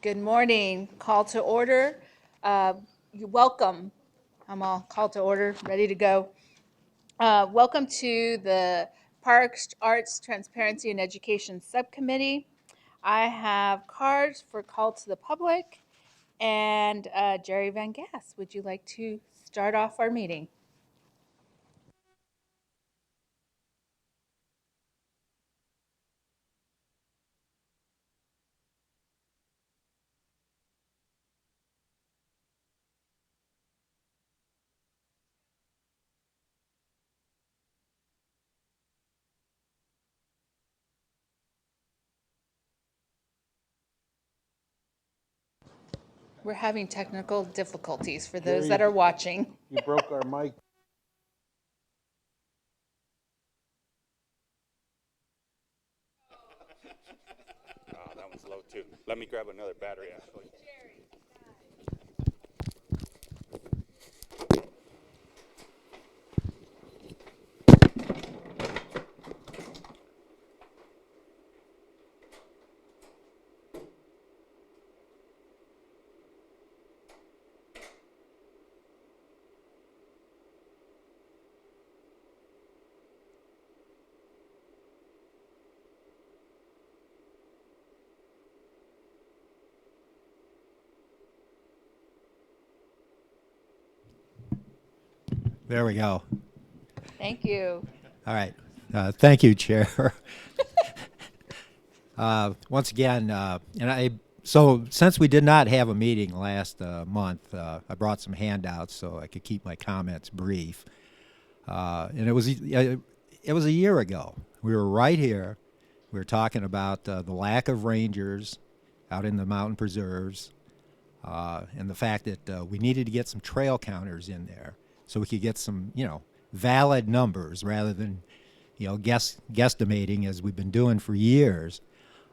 Good morning. Call to order. You're welcome. I'm all called to order, ready to go. Welcome to the Parks, Arts, Transparency, and Education Subcommittee. I have cards for call to the public. And Jerry Van Gass, would you like to start off our meeting? We're having technical difficulties for those that are watching. You broke our mic. Oh, that one's low too. Let me grab another battery, actually. There we go. Thank you. All right. Thank you, Chair. Once again, so since we did not have a meeting last month, I brought some handouts so I could keep my comments brief. And it was a year ago. We were right here. We were talking about the lack of rangers out in the mountain preserves, and the fact that we needed to get some trail counters in there so we could get some, valid numbers rather than, guesstimating as we've been doing for years.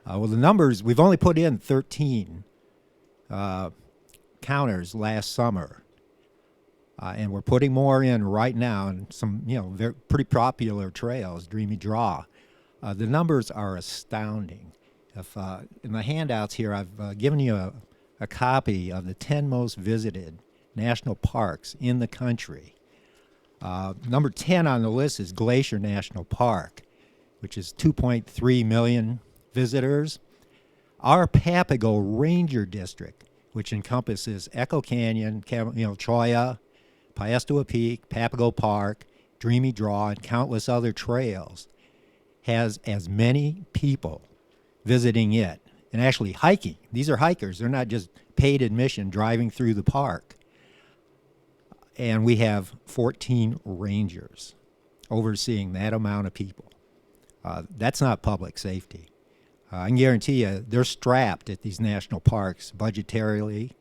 Well, the numbers, we've only put in 13 counters last summer. And we're putting more in right now, and some, very pretty popular trails, Dreamy Draw. The numbers are astounding. If in the handouts here, I've given you a copy of the 10 most visited national parks in the country. Number 10 on the list is Glacier National Park, which is 2.3 million visitors. Our Papago Ranger District, which encompasses Echo Canyon, Cholla, Piestewa Peak, Papago Park, Dreamy Draw, and countless other trails, has as many people visiting it and actually hiking. These are hikers. They're not just paid admission driving through the park. And we have 14 rangers overseeing that amount of people. That's not public safety. I can guarantee you they're strapped at these national parks budgetarily,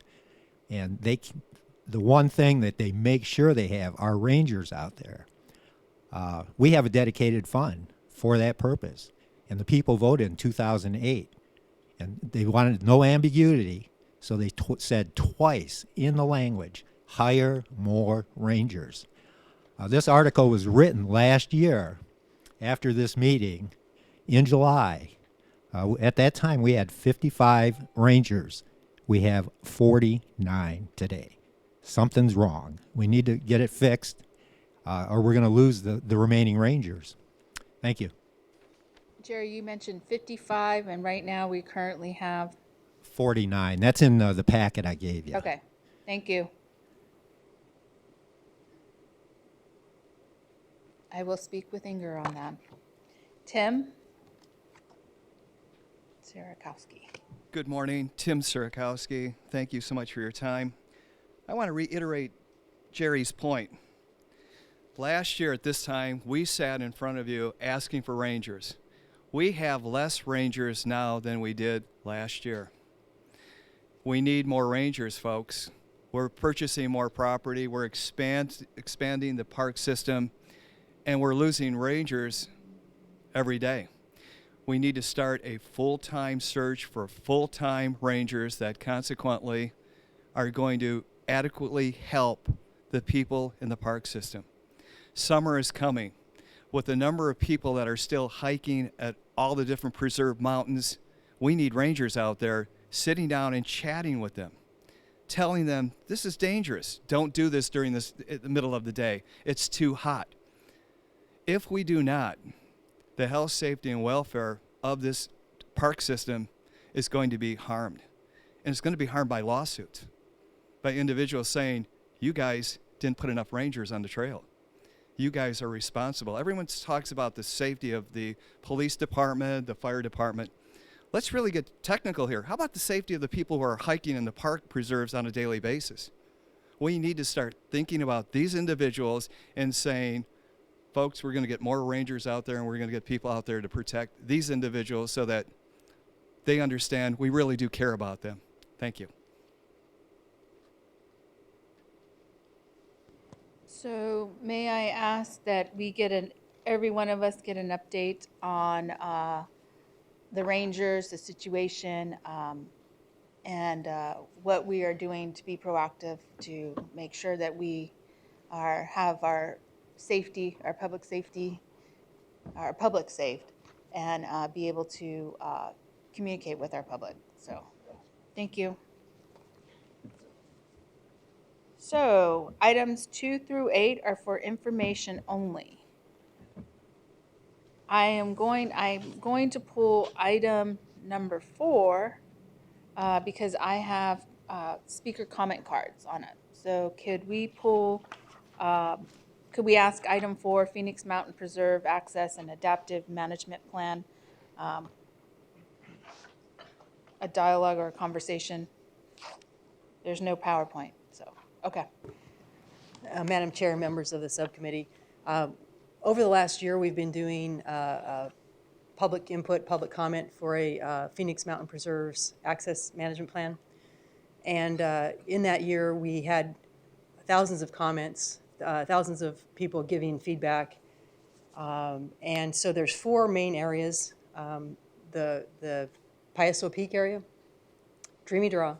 and the one thing that they make sure they have are rangers out there. We have a dedicated fund for that purpose, and the people voted in 2008, and they wanted no ambiguity, so they said twice in the language, hire more rangers. This article was written last year after this meeting in July. At that time, we had 55 rangers. We have 49 today. Something's wrong. We need to get it fixed, or we're going to lose the remaining rangers. Thank you. Jerry, you mentioned 55, and right now we currently have. 49. That's in the packet I gave you. Okay, thank you. I will speak with Inger on that. Tim Sierakowski. Good morning, Tim Sierakowski. Thank you so much for your time. I want to reiterate Jerry's point. Last year at this time, we sat in front of you asking for rangers. We have less rangers now than we did last year. We need more rangers, folks. We're purchasing more property, we're expanding the park system, and we're losing rangers every day. We need to start a full-time search for full-time rangers that consequently are going to adequately help the people in the park system. Summer is coming. With the number of people that are still hiking at all the different preserved mountains, we need rangers out there sitting down and chatting with them, telling them this is dangerous. Don't do this during the middle of the day. It's too hot. If we do not, the health, safety, and welfare of this park system is going to be harmed. And it's going to be harmed by lawsuits, by individuals saying, you guys didn't put enough rangers on the trail. You guys are responsible. Everyone talks about the safety of the police department, the fire department. Let's really get technical here. How about the safety of the people who are hiking in the park preserves on a daily basis? We need to start thinking about these individuals and saying, folks, we're going to get more rangers out there and we're going to get people out there to protect these individuals so that they understand we really do care about them. Thank you. So may I ask that we get every one of us get an update on the Rangers, the situation, and what we are doing to be proactive to make sure that we have our safety, our public safety, our public saved, and be able to communicate with our public. So, thank you. So, items 2 through 8 are for information only. I'm going to pull item number 4 because I have speaker comment cards on it. So could we ask item 4, Phoenix Mountain Preserve Access and Adaptive Management Plan, a dialogue or a conversation? There's no PowerPoint, so, okay. Madam Chair, members of the subcommittee, over the last year, we've been doing public input, public comment for a Phoenix Mountain Preserves Access Management Plan. And in that year, we had thousands of comments, thousands of people giving feedback. And so there's 4 main areas, the Payaso Peak area, Dreamy Draw,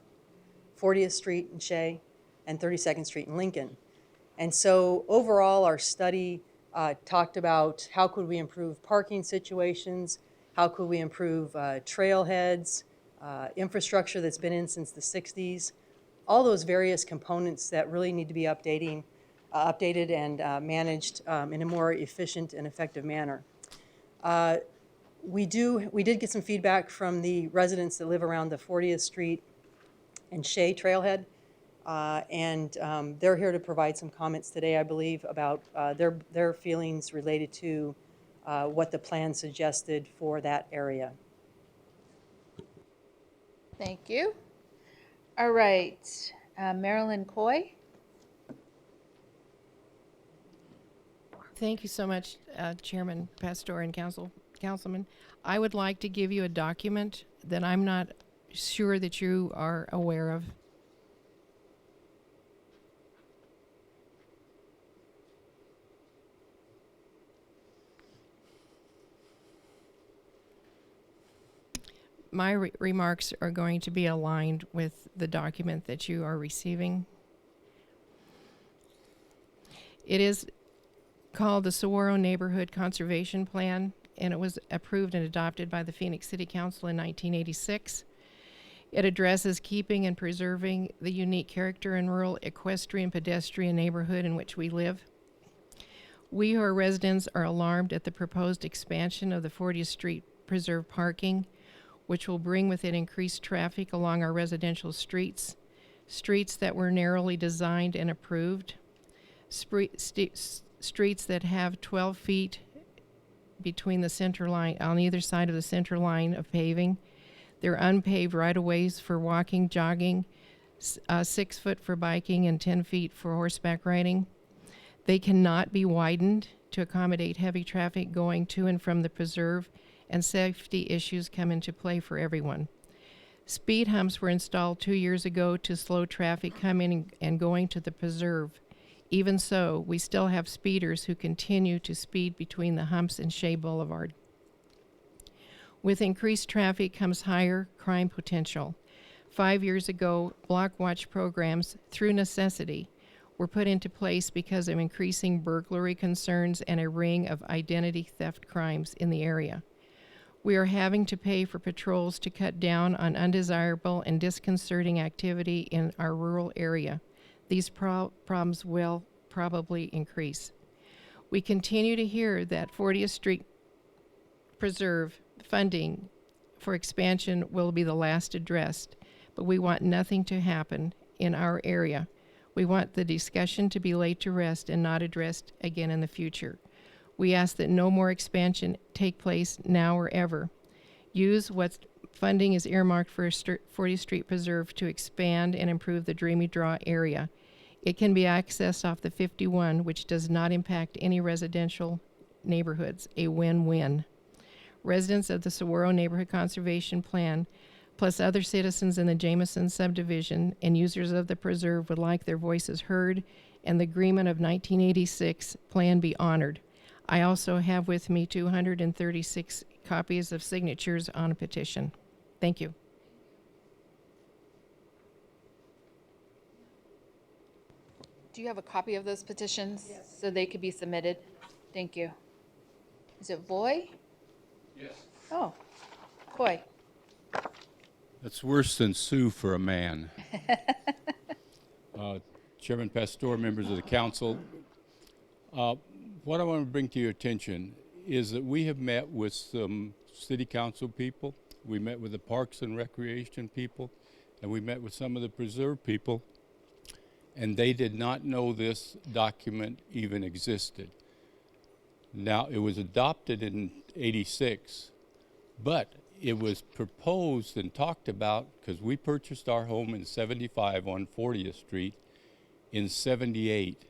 40th Street in Shea, and 32nd Street in Lincoln. And so overall, our study talked about how could we improve parking situations, how could we improve trailheads, infrastructure that's been in since the 60s, all those various components that really need to be updated and managed in a more efficient and effective manner. We did get some feedback from the residents that live around the 40th Street and Shea trailhead. And they're here to provide some comments today, I believe, about their feelings related to what the plan suggested for that area. Thank you. All right, Marilyn Coy. Thank you so much, Chairman Pastor and Councilman. I would like to give you a document that I'm not sure that you are aware of. My remarks are going to be aligned with the document that you are receiving. It is called the Saguaro Neighborhood Conservation Plan, and it was approved and adopted by the Phoenix City Council in 1986. It addresses keeping and preserving the unique character and rural equestrian pedestrian neighborhood in which we live. We who are residents are alarmed at the proposed expansion of the 40th Street Preserve parking, which will bring with it increased traffic along our residential streets that were narrowly designed and approved, streets that have 12 feet between the center line, on either side of the center line of paving. They're unpaved right-of-ways for walking, jogging, 6 foot for biking, and 10 feet for horseback riding. They cannot be widened to accommodate heavy traffic going to and from the preserve, and safety issues come into play for everyone. Speed humps were installed 2 years ago to slow traffic coming and going to the preserve. Even so, we still have speeders who continue to speed between the humps and Shea Boulevard. With increased traffic comes higher crime potential. 5 years ago, block watch programs, through necessity, were put into place because of increasing burglary concerns and a ring of identity theft crimes in the area. We are having to pay for patrols to cut down on undesirable and disconcerting activity in our rural area. These problems will probably increase. We continue to hear that 40th Street Preserve funding for expansion will be the last addressed, but we want nothing to happen in our area. We want the discussion to be laid to rest and not addressed again in the future. We ask that no more expansion take place now or ever. Use what funding is earmarked for 40th Street Preserve to expand and improve the Dreamy Draw area. It can be accessed off the 51, which does not impact any residential neighborhoods, a win-win. Residents of the Saguaro Neighborhood Conservation Plan, plus other citizens in the Jameson subdivision and users of the preserve would like their voices heard and the agreement of 1986 plan be honored. I also have with me 236 copies of signatures on a petition. Thank you. Do you have a copy of those petitions? Yes. So they could be submitted? Thank you. Is it Voy? Yes. Oh, Coy. That's worse than sue for a man. Chairman Pastor, members of the council, what I want to bring to your attention is that we have met with some city council people, we met with the Parks and Recreation people, and we met with some of the preserve people, and they did not know this document even existed. Now, it was adopted in '86, but it was proposed and talked about because we purchased our home in 75 on 40th Street in '78.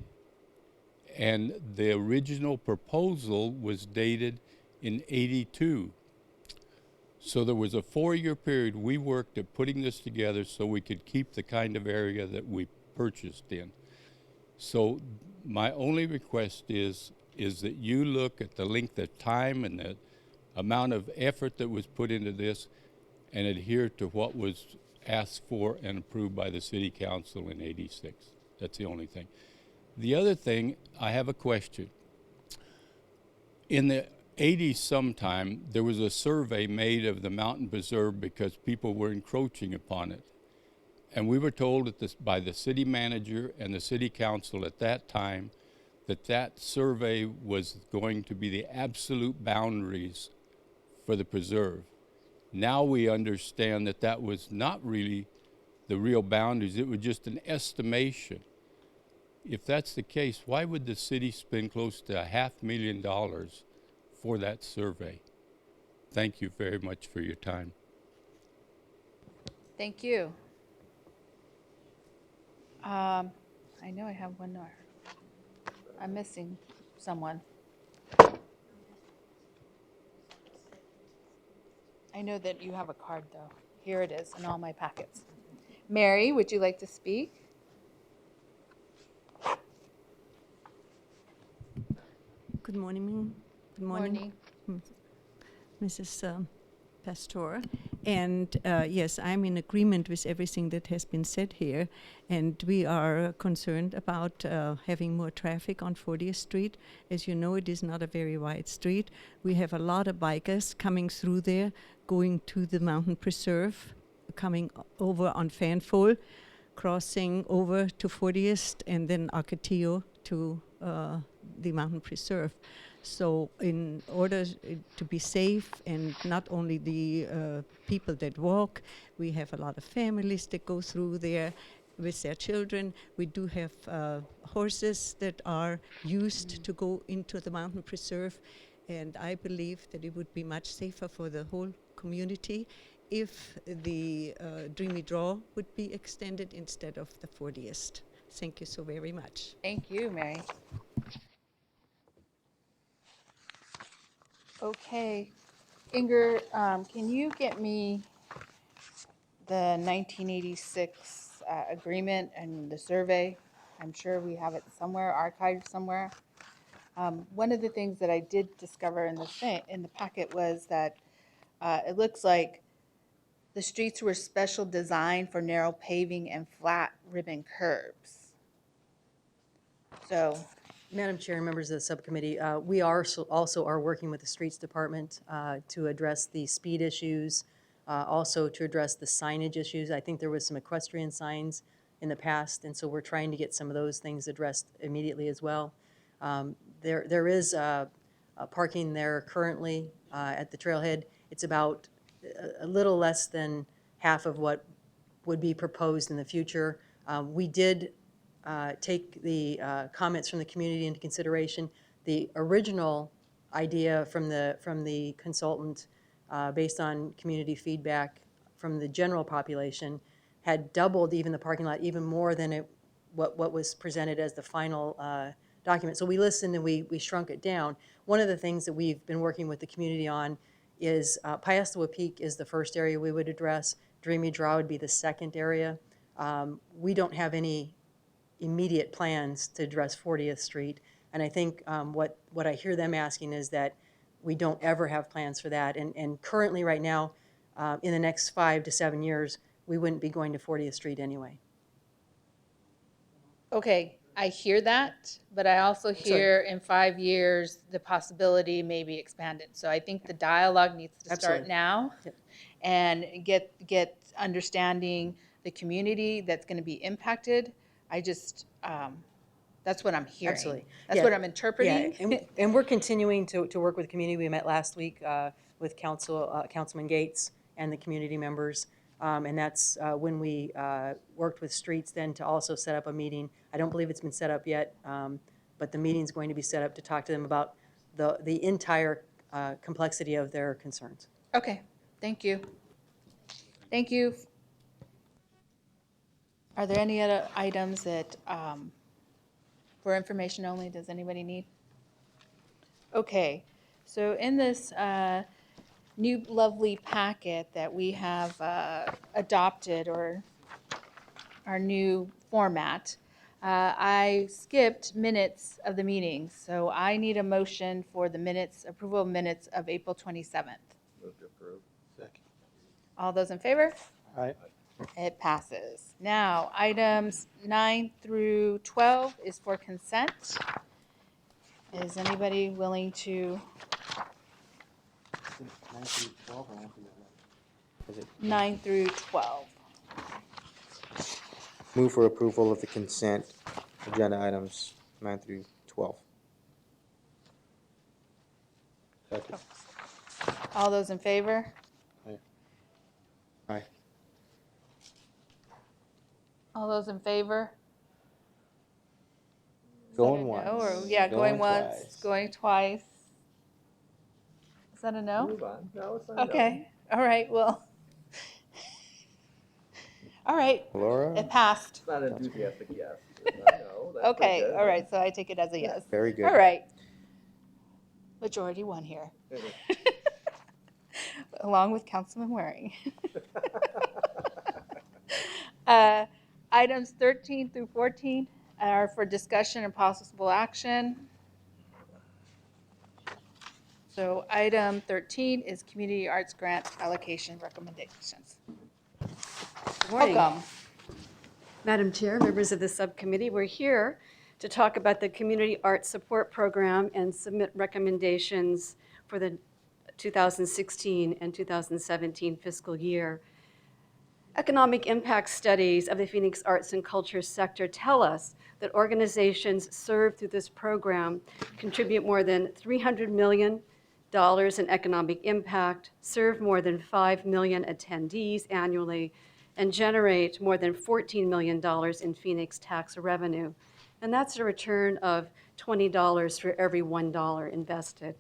And the original proposal was dated in '82. So there was a 4-year period we worked at putting this together so we could keep the kind of area that we purchased in. So my only request is that you look at the length of time and the amount of effort that was put into this and adhere to what was asked for and approved by the city council in '86. That's the only thing. The other thing, I have a question. In the '80s sometime, there was a survey made of the mountain preserve because people were encroaching upon it. And we were told by the city manager and the city council at that time that survey was going to be the absolute boundaries for the preserve. Now we understand that was not really the real boundaries, it was just an estimation. If that's the case, why would the city spend close to $500,000 for that survey? Thank you very much for your time. Thank you. I know I have one more. I'm missing someone. I know that you have a card, though. Here it is in all my packets. Mary, would you like to speak? Good morning. Good morning, Mrs. Pastor. And yes, I'm in agreement with everything that has been said here. And we are concerned about having more traffic on 40th Street. As you know, it is not a very wide street. We have a lot of bikers coming through there, going to the mountain preserve, coming over on Fanfol, crossing over to 40th, and then Arcatillo to the mountain preserve. So in order to be safe, and not only the people that walk, we have a lot of families that go through there with their children. We do have horses that are used to go into the mountain preserve, and I believe that it would be much safer for the whole community if the Dreamy Draw would be extended instead of the 40th. Thank you so very much. Thank you, Mary. Okay. Inger, can you get me the 1986 agreement and the survey? I'm sure we have it somewhere, archived somewhere. One of the things that I did discover in the packet was that it looks like the streets were special designed for narrow paving and flat ribbon curbs. So Madam Chair and members of the subcommittee, we also are working with the Streets Department to address the speed issues, also to address the signage issues. I think there was some equestrian signs in the past, and so we're trying to get some of those things addressed immediately as well. There is parking there currently at the trailhead. It's about a little less than half of what would be proposed in the future. We did take the comments from the community into consideration. The original idea from the consultant, based on community feedback from the general population, had doubled even the parking lot, even more than what was presented as the final document. So we listened and we shrunk it down. One of the things that we've been working with the community on is Piestewa Peak is the first area we would address. Dreamy Draw would be the second area. We don't have any immediate plans to address 40th Street, and I think what I hear them asking is that we don't ever have plans for that. And currently, right now, in the next 5 to 7 years, we wouldn't be going to 40th Street anyway. Okay, I hear that, but I also hear in 5 years, the possibility may be expanded. So I think the dialogue needs to start Absolutely. now Yep. and get understanding the community that's going to be impacted. I just, that's what I'm hearing. Absolutely. That's Yeah. what I'm interpreting. Yeah, and we're continuing to work with the community. We met last week with Councilman Gates and the community members, and that's when we worked with Streets then to also set up a meeting. I don't believe it's been set up yet, but the meeting's going to be set up to talk to them about the entire complexity of their concerns. Okay, thank you. Thank you. Are there any other items that, for information only, does anybody need? Okay, so in this new lovely packet that we have adopted, or our new format, I skipped minutes of the meetings, so I need a motion for the minutes, approval of minutes of April 27th. Move to approve. Second. All those in favor? Aye. It passes. Now, items 9 through 12 is for consent. Is anybody willing to, 9 through 12? Move for approval of the consent agenda items 9 through 12. Second. All those in favor? Aye. All those in favor? Going Is that a once. no, or- Yeah, going once, twice. going twice. Is that a no? Move on. No, it's not. Okay, all right, well. All right, Laura? it passed. It's not an enthusiastic yes. It's not no. That's Okay, pretty good. all right, so I take it as a yes. Very good. All right. Majority won here. Along with Councilman Waring. Items 13 through 14 are for discussion and possible action. So item 13 is community arts grant allocation recommendations. Good morning. Welcome. Madam Chair, members of the subcommittee, we're here to talk about the Community Arts Support Program and submit recommendations for the 2016 and 2017 fiscal year. Economic impact studies of the Phoenix arts and culture sector tell us that organizations served through this program contribute more than $300 million in economic impact, serve more than 5 million attendees annually, and generate more than $14 million in Phoenix tax revenue. And that's a return of $20 for every $1 invested.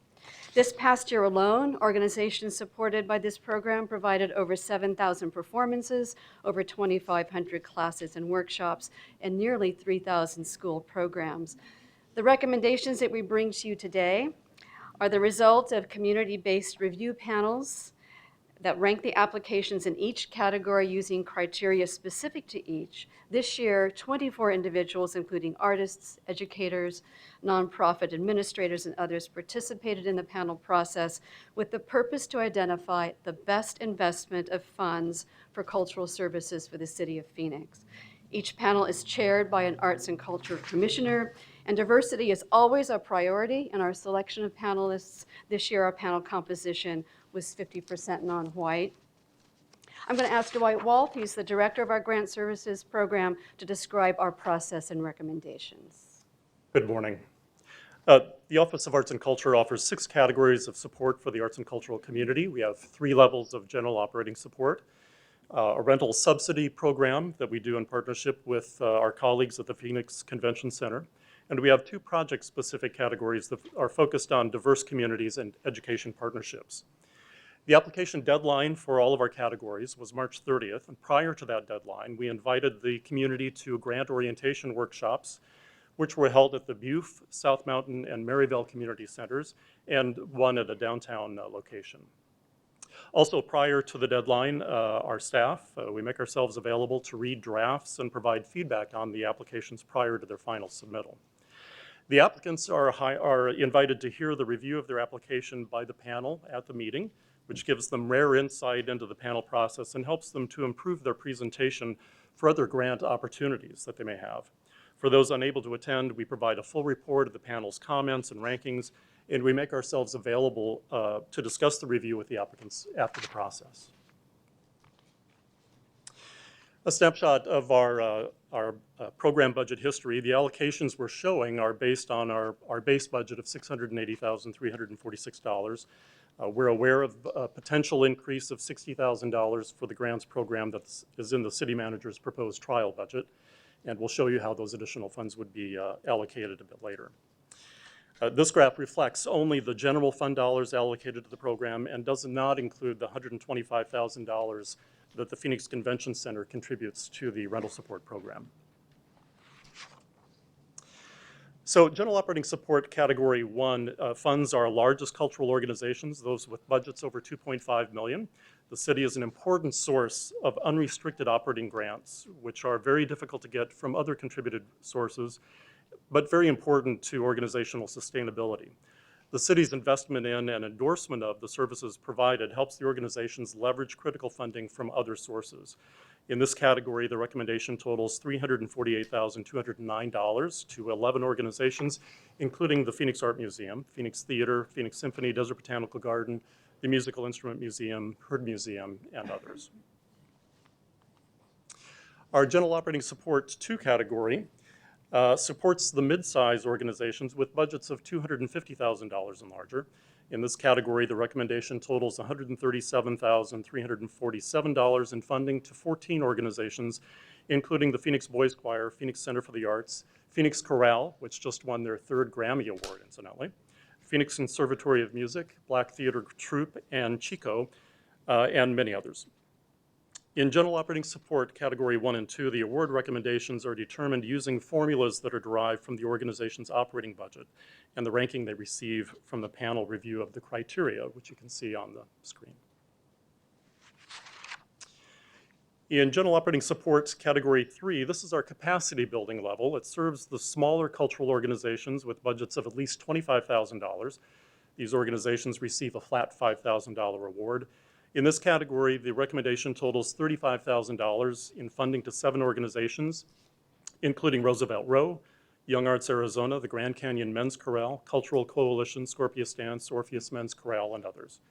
This past year alone, organizations supported by this program provided over 7,000 performances, over 2,500 classes and workshops, and nearly 3,000 school programs. The recommendations that we bring to you today are the result of community-based review panels that rank the applications in each category using criteria specific to each. This year, 24 individuals, including artists, educators, nonprofit administrators, and others, participated in the panel process with the purpose to identify the best investment of funds for cultural services for the city of Phoenix. Each panel is chaired by an arts and culture commissioner, And diversity is always a priority in our selection of panelists. This year, our panel composition was 50% non-white. I'm going to ask Dwight Wolf, he's the director of our Grant Services Program, to describe our process and recommendations. Good morning. The Office of Arts and Culture offers 6 categories of support for the arts and cultural community. We have 3 levels of general operating support, a rental subsidy program that we do in partnership with our colleagues at the Phoenix Convention Center, and we have 2 project-specific categories that are focused on diverse communities and education partnerships. The application deadline for all of our categories was March 30th, and prior to that deadline, we invited the community to grant orientation workshops, which were held at the Buford, South Mountain, and Maryvale community centers, and one at a downtown location. Also, prior to the deadline, our staff, we make ourselves available to read drafts and provide feedback on the applications prior to their final submittal. The applicants are invited to hear the review of their application by the panel at the meeting, which gives them rare insight into the panel process and helps them to improve their presentation for other grant opportunities that they may have. For those unable to attend, we provide a full report of the panel's comments and rankings, and we make ourselves available to discuss the review with the applicants after the process. A snapshot of our program budget history. The allocations we're showing are based on our base budget of $680,346. We're aware of a potential increase of $60,000 for the grants program that is in the city manager's proposed trial budget, and we'll show you how those additional funds would be allocated a bit later. This graph reflects only the general fund dollars allocated to the program and does not include the $125,000 that the Phoenix Convention Center contributes to the rental support program. So general operating support category 1 funds our largest cultural organizations, those with budgets over $2.5 million. The city is an important source of unrestricted operating grants, which are very difficult to get from other contributed sources, but very important to organizational sustainability. The city's investment in and endorsement of the services provided helps the organizations leverage critical funding from other sources. In this category, the recommendation totals $348,209 to 11 organizations, including the Phoenix Art Museum, Phoenix Theater, Phoenix Symphony, Desert Botanical Garden, the Musical Instrument Museum, Heard Museum, and others. Our general operating support 2 category supports the mid-size organizations with budgets of $250,000 and larger. In this category, the recommendation totals $137,347 in funding to 14 organizations, including the Phoenix Boys Choir, Phoenix Center for the Arts, Phoenix Chorale, which just won their 3rd Grammy Award, incidentally, Phoenix Conservatory of Music, Black Theater Troupe, and Chico, and many others. In general operating support category 1 and 2, the award recommendations are determined using formulas that are derived from the organization's operating budget and the ranking they receive from the panel review of the criteria, which you can see on the screen. In general operating support category 3, this is our capacity building level. It serves the smaller cultural organizations with budgets of at least $25,000. These organizations receive a flat $5,000 award. In this category, the recommendation totals $35,000 in funding to 7 organizations, including Roosevelt Row, Young Arts Arizona, the Grand Canyon Men's Chorale, Cultural Coalition, Scorpius Dance, Orpheus Men's Chorale, and others.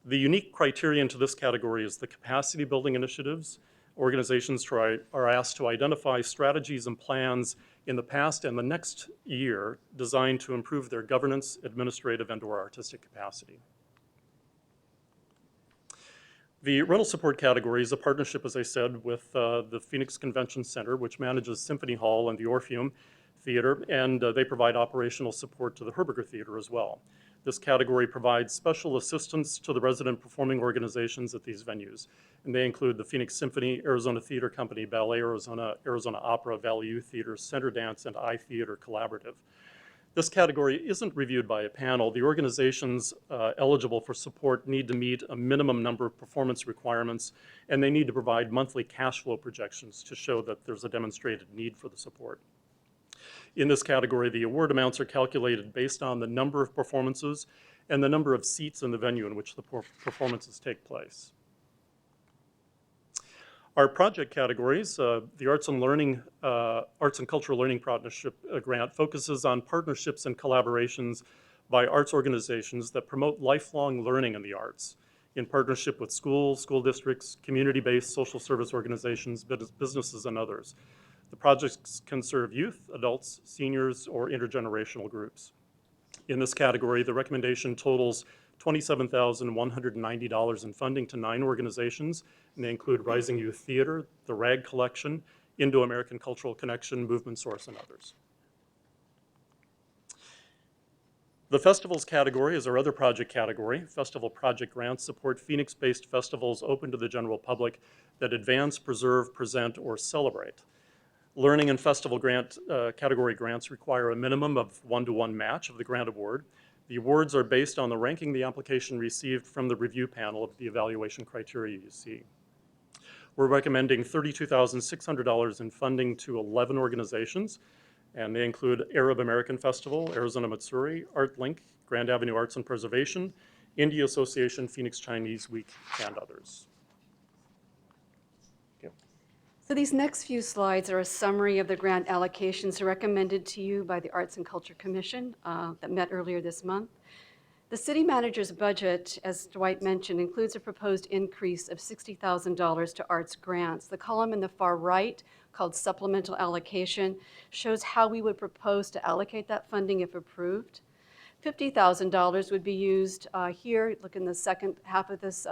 The unique criterion to this category is the capacity building initiatives. Organizations are asked to identify strategies and plans in the past and the next year designed to improve their governance, administrative, and/or artistic capacity. The rental support category is a partnership, as I said, with the Phoenix Convention Center, which manages Symphony Hall and the Orpheum Theater, and they provide operational support to the Herberger Theater as well. This category provides special assistance to the resident performing organizations at these venues, and they include the Phoenix Symphony, Arizona Theater Company, Ballet Arizona, Arizona Opera, Valley Youth Theater, Center Dance, and iTheater Collaborative. This category isn't reviewed by a panel. The organizations eligible for support need to meet a minimum number of performance requirements, and they need to provide monthly cash flow projections to show that there's a demonstrated need for the support. In this category, the award amounts are calculated based on the number of performances and the number of seats in the venue in which the performances take place. Our project categories, the Arts and Cultural Learning Partnership Grant focuses on partnerships and collaborations by arts organizations that promote lifelong learning in the arts in partnership with schools, school districts, community-based social service organizations, businesses, and others. The projects can serve youth, adults, seniors, or intergenerational groups. In this category, the recommendation totals $27,190 in funding to 9 organizations, and they include Rising Youth Theater, the RAG Collection, Indo-American Cultural Connection, Movement Source, and others. The festivals category is our other project category. Festival project grants support Phoenix-based festivals open to the general public that advance, preserve, present, or celebrate. Learning and festival grant category grants require a minimum of 1-to-1 match of the grant award. The awards are based on the ranking the application received from the review panel of the evaluation criteria you see. We're recommending $32,600 in funding to 11 organizations, and they include Arab American Festival, Arizona Matsuri, ArtLink, Grand Avenue Arts and Preservation, India Association, Phoenix Chinese Week, and others. So these next few slides are a summary of the grant allocations recommended to you by the Arts and Culture Commission that met earlier this month. The city manager's budget, as Dwight mentioned, includes a proposed increase of $60,000 to arts grants. The column in the far right, called supplemental allocation, shows how we would propose to allocate that funding if approved. $50,000 would be used here, look in the second half of this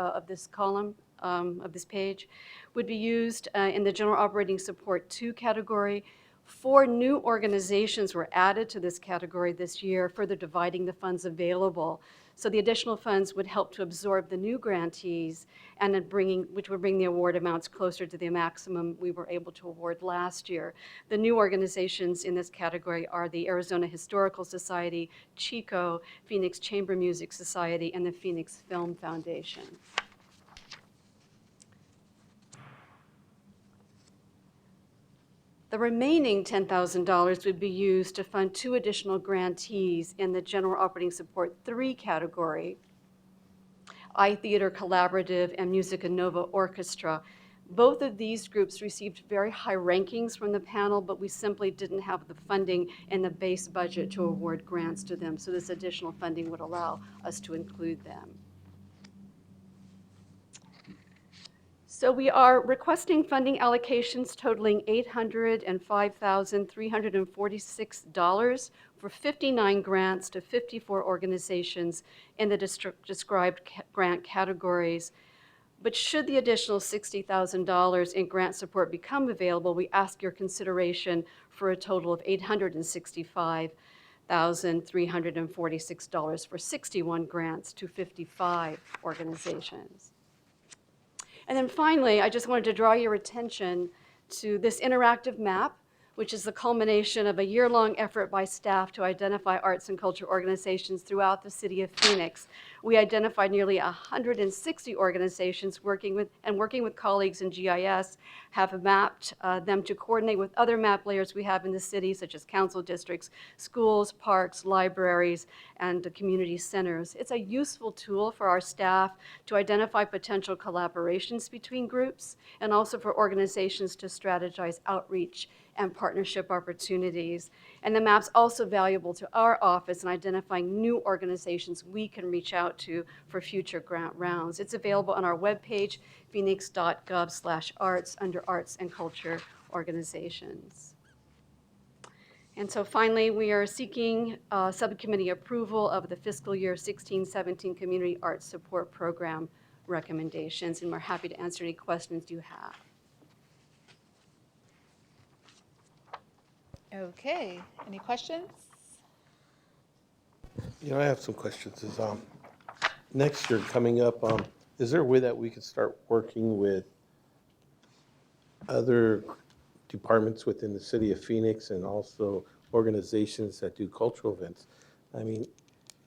column, of this page, would be used in the General Operating Support 2 category. 4 new organizations were added to this category this year, further dividing the funds available. So the additional funds would help to absorb the new grantees, and then which would bring the award amounts closer to the maximum we were able to award last year. The new organizations in this category are the Arizona Historical Society, Chico, Phoenix Chamber Music Society, and the Phoenix Film Foundation. The remaining $10,000 would be used to fund 2 additional grantees in the General Operating Support 3 category, iTheater Collaborative and Musica Nova Orchestra. Both of these groups received very high rankings from the panel, but we simply didn't have the funding in the base budget to award grants to them, so this additional funding would allow us to include them. So we are requesting funding allocations totaling $805,346 for 59 grants to 54 organizations in the described grant categories. But should the additional $60,000 in grant support become available, we ask your consideration for a total of $865,346 for 61 grants to 55 organizations. And then finally, I just wanted to draw your attention to this interactive map, which is the culmination of a year-long effort by staff to identify arts and culture organizations throughout the city of Phoenix. We identified nearly 160 organizations working with colleagues in GIS, have mapped them to coordinate with other map layers we have in the city, such as council districts, schools, parks, libraries, and community centers. It's a useful tool for our staff to identify potential collaborations between groups, and also for organizations to strategize outreach and partnership opportunities. And the map's also valuable to our office in identifying new organizations we can reach out to for future grant rounds. It's available on our webpage, phoenix.gov/arts, under Arts and Culture Organizations. And so finally, we are seeking subcommittee approval of the fiscal year 16-17 Community Arts Support Program recommendations, and we're happy to answer any questions you have. Okay, any questions? I have some questions. Next year coming up, is there a way that we could start working with other departments within the city of Phoenix and also organizations that do cultural events? I mean,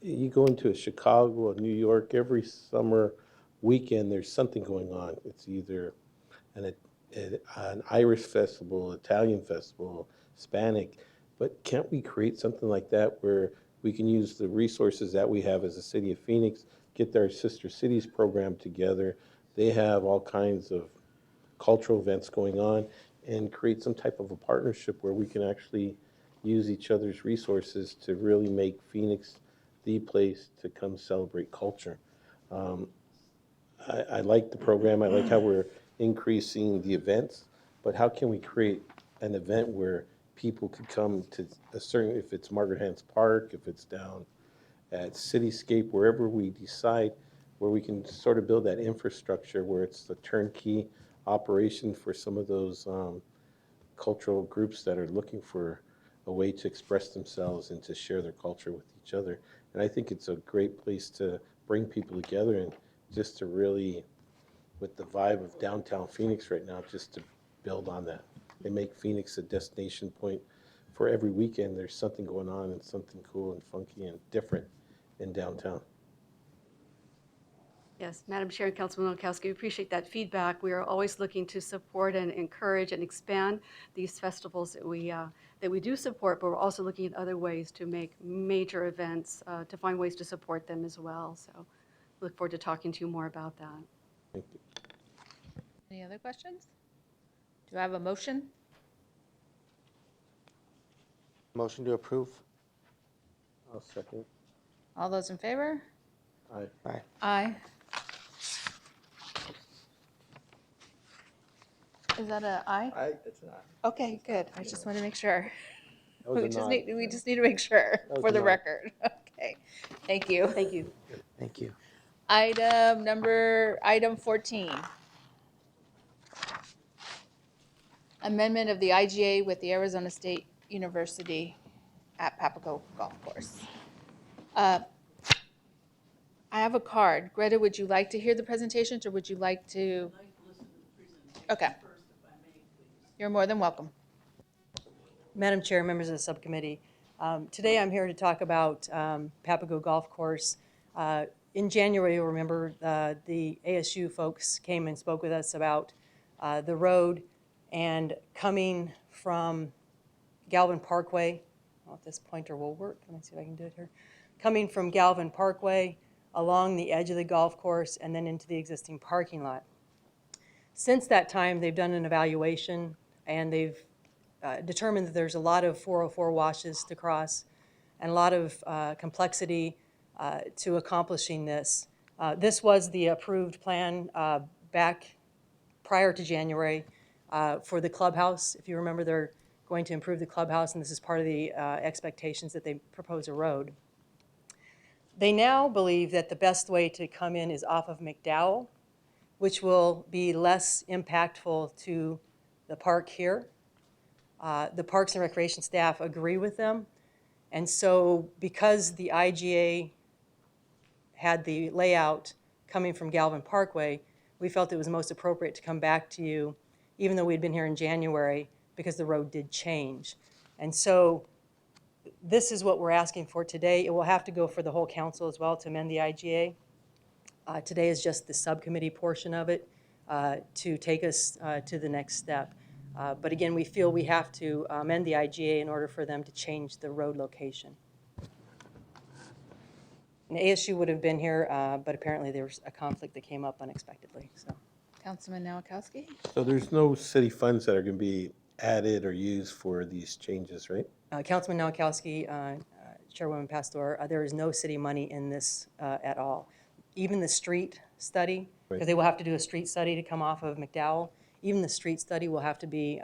you go into Chicago or New York, every summer weekend there's something going on. It's either an Irish festival, Italian festival, Hispanic, but can't we create something like that where we can use the resources that we have as a city of Phoenix, get their sister cities program together? They have all kinds of cultural events going on and create some type of a partnership where we can actually use each other's resources to really make Phoenix the place to come celebrate culture. Um, I like the program. I like how we're increasing the events, but how can we create an event where people could come to a certain, if it's Margaret Hans Park, if it's down at Cityscape, wherever we decide, where we can sort of build that infrastructure where it's the turnkey operation for some of those cultural groups that are looking for a way to express themselves and to share their culture with each other. And I think it's a great place to bring people together and just to really, with the vibe of downtown Phoenix right now, just to build on that and make Phoenix a destination point for every weekend. There's something going on and something cool and funky and different in downtown. Yes, Madam Chair and Councilman Noakowski, we appreciate that feedback. We are always looking to support and encourage and expand these festivals that we do support, but we're also looking at other ways to make major events, to find ways to support them as well. So look forward to talking to you more about that. Thank you. Any other questions? Do I have a motion? Motion to approve. I'll second. All those in favor? Aye. Aye. Aye. Is that a aye? Aye, that's an aye. Okay, good. I just want to make sure. That was a nod. We just need to make sure was for a the nod. record. Okay, thank you. Thank you. Thank you. Item 14. Amendment of the IGA with the Arizona State University at Papago Golf Course. I have a card. Greta, would you like to hear the presentations or would you like to? Okay. You're more than welcome. Madam Chair, members of the subcommittee, today I'm here to talk about Papago Golf Course. In January, you'll remember the ASU folks came and spoke with us about the road and coming from Galvin Parkway. I don't know if this pointer will work. Let me see if I can do it here. Coming from Galvin Parkway along the edge of the golf course and then into the existing parking lot. Since that time, they've done an evaluation and they've determined that there's a lot of 404 washes to cross and a lot of complexity to accomplishing this. This was the approved plan back prior to January for the clubhouse. If you remember, they're going to improve the clubhouse, and this is part of the expectations that they propose a road. They now believe that the best way to come in is off of McDowell, which will be less impactful to the park here. The Parks and Recreation staff agree with them. And so because the IGA had the layout coming from Galvin Parkway, we felt it was most appropriate to come back to you, even though we'd been here in January, because the road did change. And so this is what we're asking for today. It will have to go for the whole council as well to amend the IGA. Today is just the subcommittee portion of it to take us to the next step. But again, we feel we have to amend the IGA in order for them to change the road location. And ASU would have been here, but apparently there was a conflict that came up unexpectedly. So, Councilman Nowakowski? So there's no city funds that are going to be added or used for these changes, right? Councilman Nowakowski, Chairwoman Pastor, there is no city money in this at all. Even the street study, because Right. they will have to do a street study to come off of McDowell, even the street study will have to be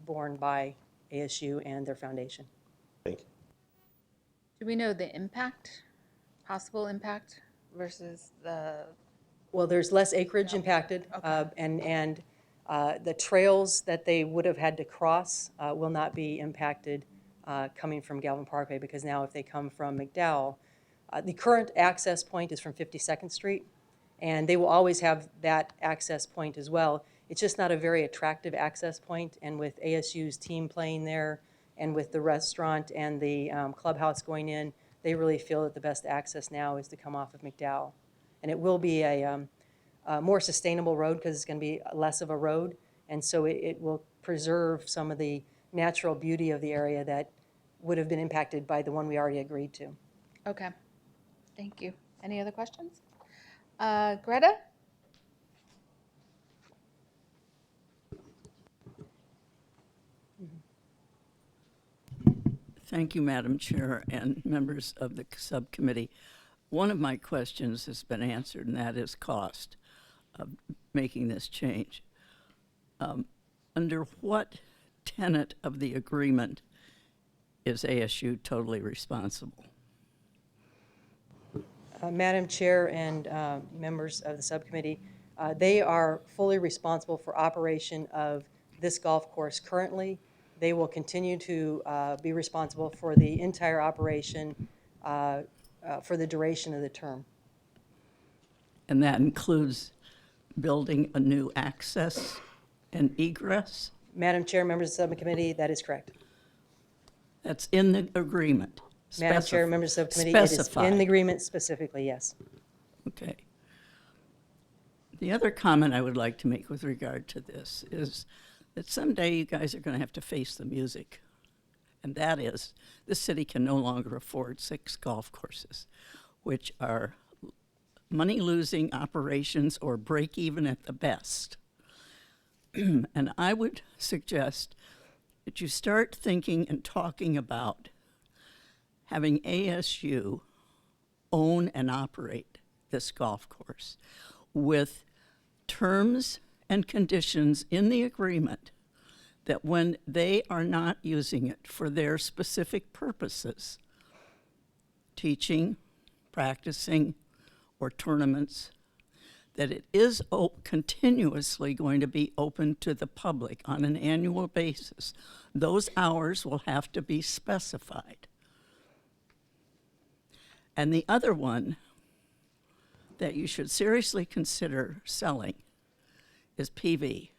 borne by ASU and their foundation. Thank you. Do we know the impact, possible impact versus the, Well, there's less acreage impacted, and the trails that they would have had to cross will not be impacted coming from Galvin Parkway, because now if they come from McDowell, the current access point is from 52nd Street, and they will always have that access point as well. It's just not a very attractive access point, and with ASU's team playing there, and with the restaurant and the clubhouse going in, they really feel that the best access now is to come off of McDowell. And it will be a more sustainable road because it's going to be less of a road, and so it will preserve some of the natural beauty of the area that would have been impacted by the one we already agreed to. okay, thank you. Any other questions? Greta? Thank you, Madam Chair and members of the subcommittee. One of my questions has been answered, and that is cost of making this change. Under what tenet of the agreement is ASU totally responsible? Madam Chair and members of the subcommittee, they are fully responsible for operation of this golf course currently. They will continue to be responsible for the entire operation for the duration of the term. And that includes building a new access and egress? Madam Chair, members of the subcommittee, that is correct. That's in the agreement? Madam Chair, members of the subcommittee, it is in Specified. the agreement specifically, yes. Okay. The other comment I would like to make with regard to this is that someday you guys are going to have to face the music. And that is, this city can no longer afford 6 golf courses, which are money-losing operations or break even at the best. And I would suggest that you start thinking and talking about having ASU own and operate this golf course with terms and conditions in the agreement that when they are not using it for their specific purposes, teaching, practicing, or tournaments, that it is continuously going to be open to the public on an annual basis. Those hours will have to be specified. And the other one that you should seriously consider selling is PV.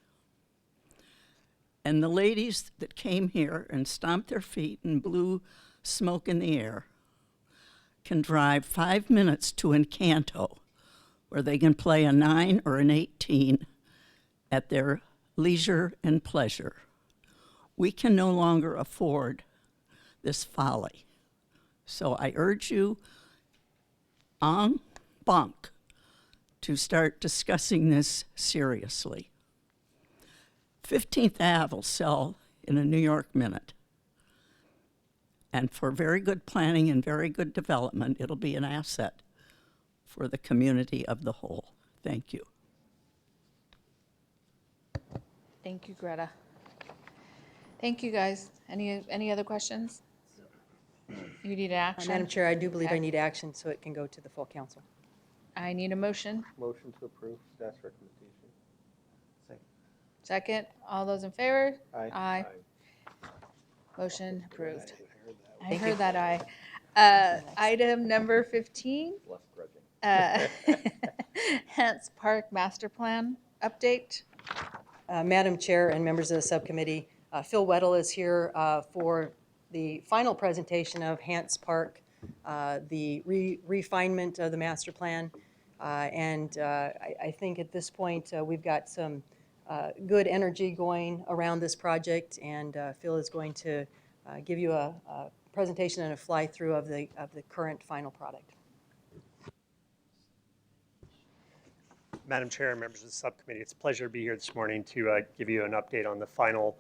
And the ladies that came here and stomped their feet and blew smoke in the air can drive 5 minutes to Encanto, where they can play a 9 or an 18 at their leisure and pleasure. We can no longer afford this folly. So I urge you en banc to start discussing this seriously. 15th Ave will sell in a New York minute. And for very good planning and very good development, it'll be an asset for the community of the whole. Thank you. Thank you, Greta. Thank you, guys. Any other questions? You need action? Madam Chair, I do believe I Okay. need action so it can go to the full council. I need a motion. Motion to approve staff's recommendation. Second, all those in favor? Aye. Aye. Motion approved. I Thank you. heard that aye. Item number 15. Hance Park Master Plan update. Madam Chair and members of the subcommittee, Phil Weddle is here for the final presentation of Hance Park, the refinement of the master plan. I think at this point we've got some good energy going around this project, and Phil is going to give you a presentation and a fly-through of the current final product. Madam Chair and members of the subcommittee, it's a pleasure to be here this morning to give you an update on the final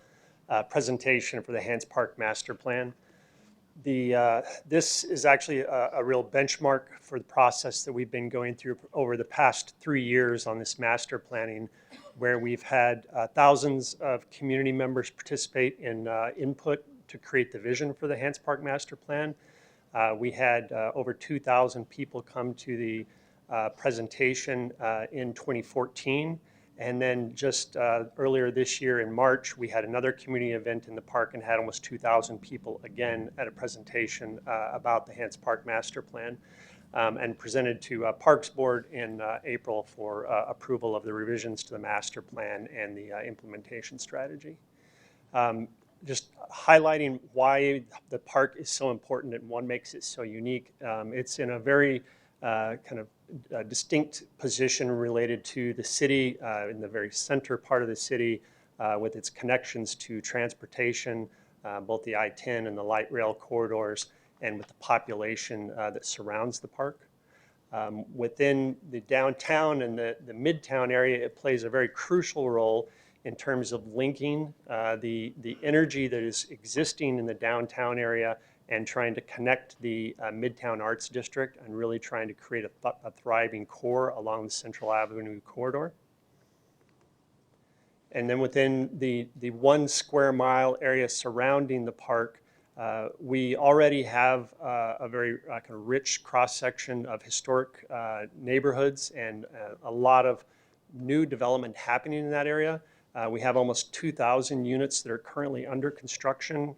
presentation for the Hance Park Master Plan. This is actually a real benchmark for the process that we've been going through over the past 3 years on this master planning, where we've had thousands of community members participate in input to create the vision for the Hance Park Master Plan. We had over 2,000 people come to the presentation in 2014. And then just earlier this year in March, we had another community event in the park and had almost 2,000 people again at a presentation about the Hance Park Master Plan, and presented to Parks Board in April for approval of the revisions to the master plan and the implementation strategy. Just highlighting why the park is so important and what makes it so unique. It's in a very kind of distinct position related to the city, in the very center part of the city, with its connections to transportation, both the I-10 and the light rail corridors, and with the population that surrounds the park. Within the downtown and the midtown area, it plays a very crucial role in terms of linking the energy that is existing in the downtown area and trying to connect the Midtown Arts District and really trying to create a thriving core along the Central Avenue corridor. And then within the 1 square mile area surrounding the park, we already have a very kind of rich cross-section of historic neighborhoods and a lot of new development happening in that area. We have almost 2,000 units that are currently under construction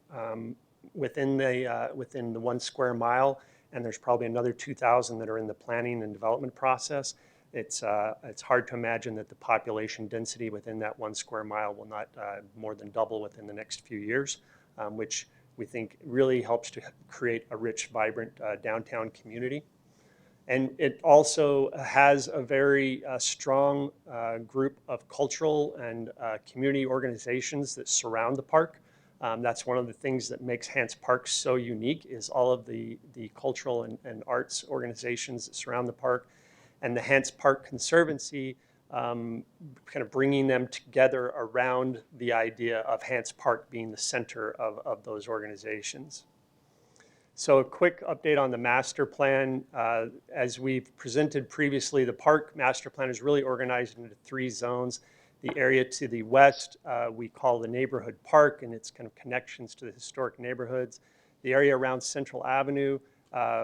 within the 1 square mile, and there's probably another 2,000 that are in the planning and development process. It's hard to imagine that the population density within that 1 square mile will not more than double within the next few years, which we think really helps to create a rich, vibrant downtown community. And it also has a very strong group of cultural and community organizations that surround the park. That's one of the things that makes Hance Park so unique is all of the cultural and arts organizations that surround the park. And the Hance Park Conservancy, kind of bringing them together around the idea of Hance Park being the center of those organizations. So a quick update on the master plan. As we've presented previously, the park master plan is really organized into 3 zones. The area to the west we call the neighborhood park, and its kind of connections to the historic neighborhoods. The area around Central Avenue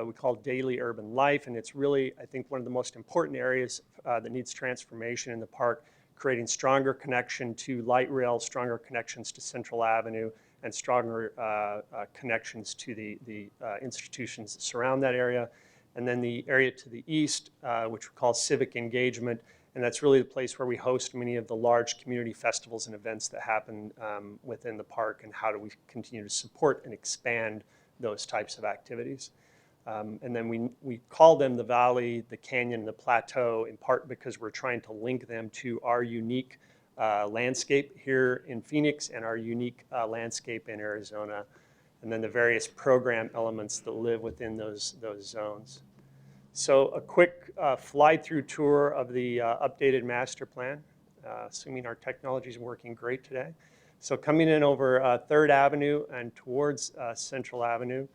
we call daily urban life, and it's really, I think, one of the most important areas that needs transformation in the park, creating stronger connection to light rail, stronger connections to Central Avenue, and stronger connections to the institutions that surround that area. And then the area to the east, which we call civic engagement, and that's really the place where we host many of the large community festivals and events that happen within the park, and how do we continue to support and expand those types of activities. And then we call them the valley, the canyon, the plateau, in part because we're trying to link them to our unique landscape here in Phoenix and our unique landscape in Arizona, and then the various program elements that live within those zones. So a quick fly-through tour of the updated master plan, assuming our technology is working great today. So coming in over 3rd Avenue and towards Central Avenue.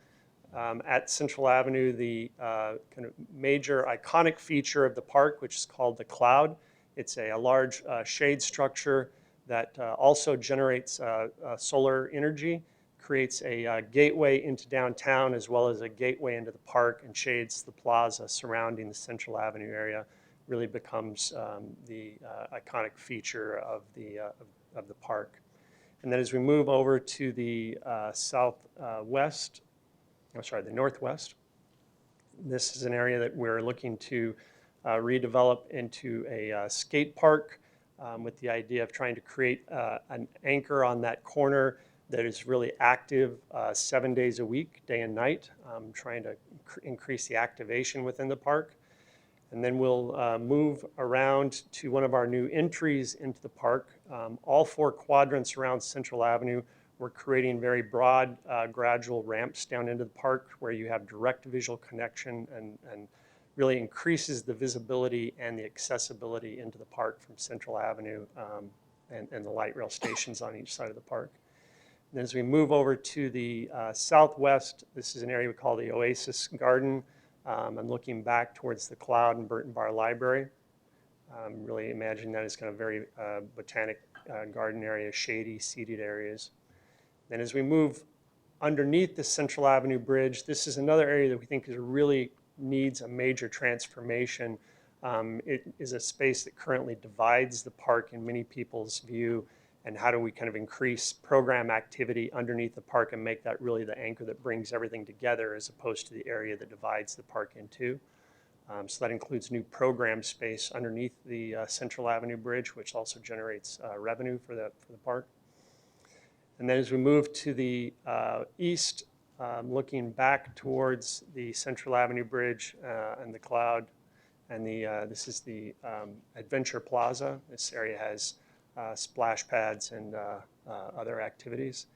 At Central Avenue, the kind of major iconic feature of the park, which is called the Cloud. It's a large shade structure that also generates solar energy, creates a gateway into downtown as well as a gateway into the park, and shades the plaza surrounding the Central Avenue area. Really becomes the iconic feature of the park. And then as we move over to the the northwest, this is an area that we're looking to redevelop into a skate park with the idea of trying to create an anchor on that corner that is really active 7 days a week, day and night, trying to increase the activation within the park. And then we'll move around to one of our new entries into the park. All 4 quadrants around Central Avenue, we're creating very broad, gradual ramps down into the park where you have direct visual connection and really increases the visibility and the accessibility into the park from Central Avenue and the light rail stations on each side of the park. And as we move over to the southwest, this is an area we call the Oasis Garden. I'm looking back towards the Cloud and Burton Bar Library. Really imagine that as kind of very botanic garden area, shady, seated areas. Then as we move underneath the Central Avenue Bridge, this is another area that we think really needs a major transformation. It is a space that currently divides the park in many people's view, and how do we kind of increase program activity underneath the park and make that really the anchor that brings everything together as opposed to the area that divides the park in two. So that includes new program space underneath the Central Avenue Bridge, which also generates revenue for the park. And then as we move to the east, looking back towards the Central Avenue Bridge and the Cloud, and this is the Adventure Plaza. This area has splash pads and other activities.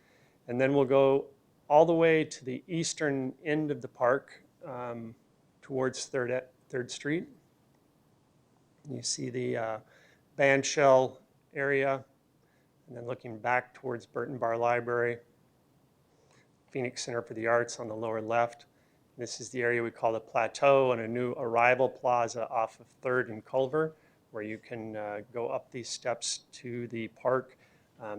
And then we'll go all the way to the eastern end of the park towards 3rd Street. You see the bandshell area, and then looking back towards Burton Bar Library. Phoenix Center for the Arts on the lower left. This is the area we call the Plateau, and a new arrival plaza off of 3rd and Culver, where you can go up these steps to the park.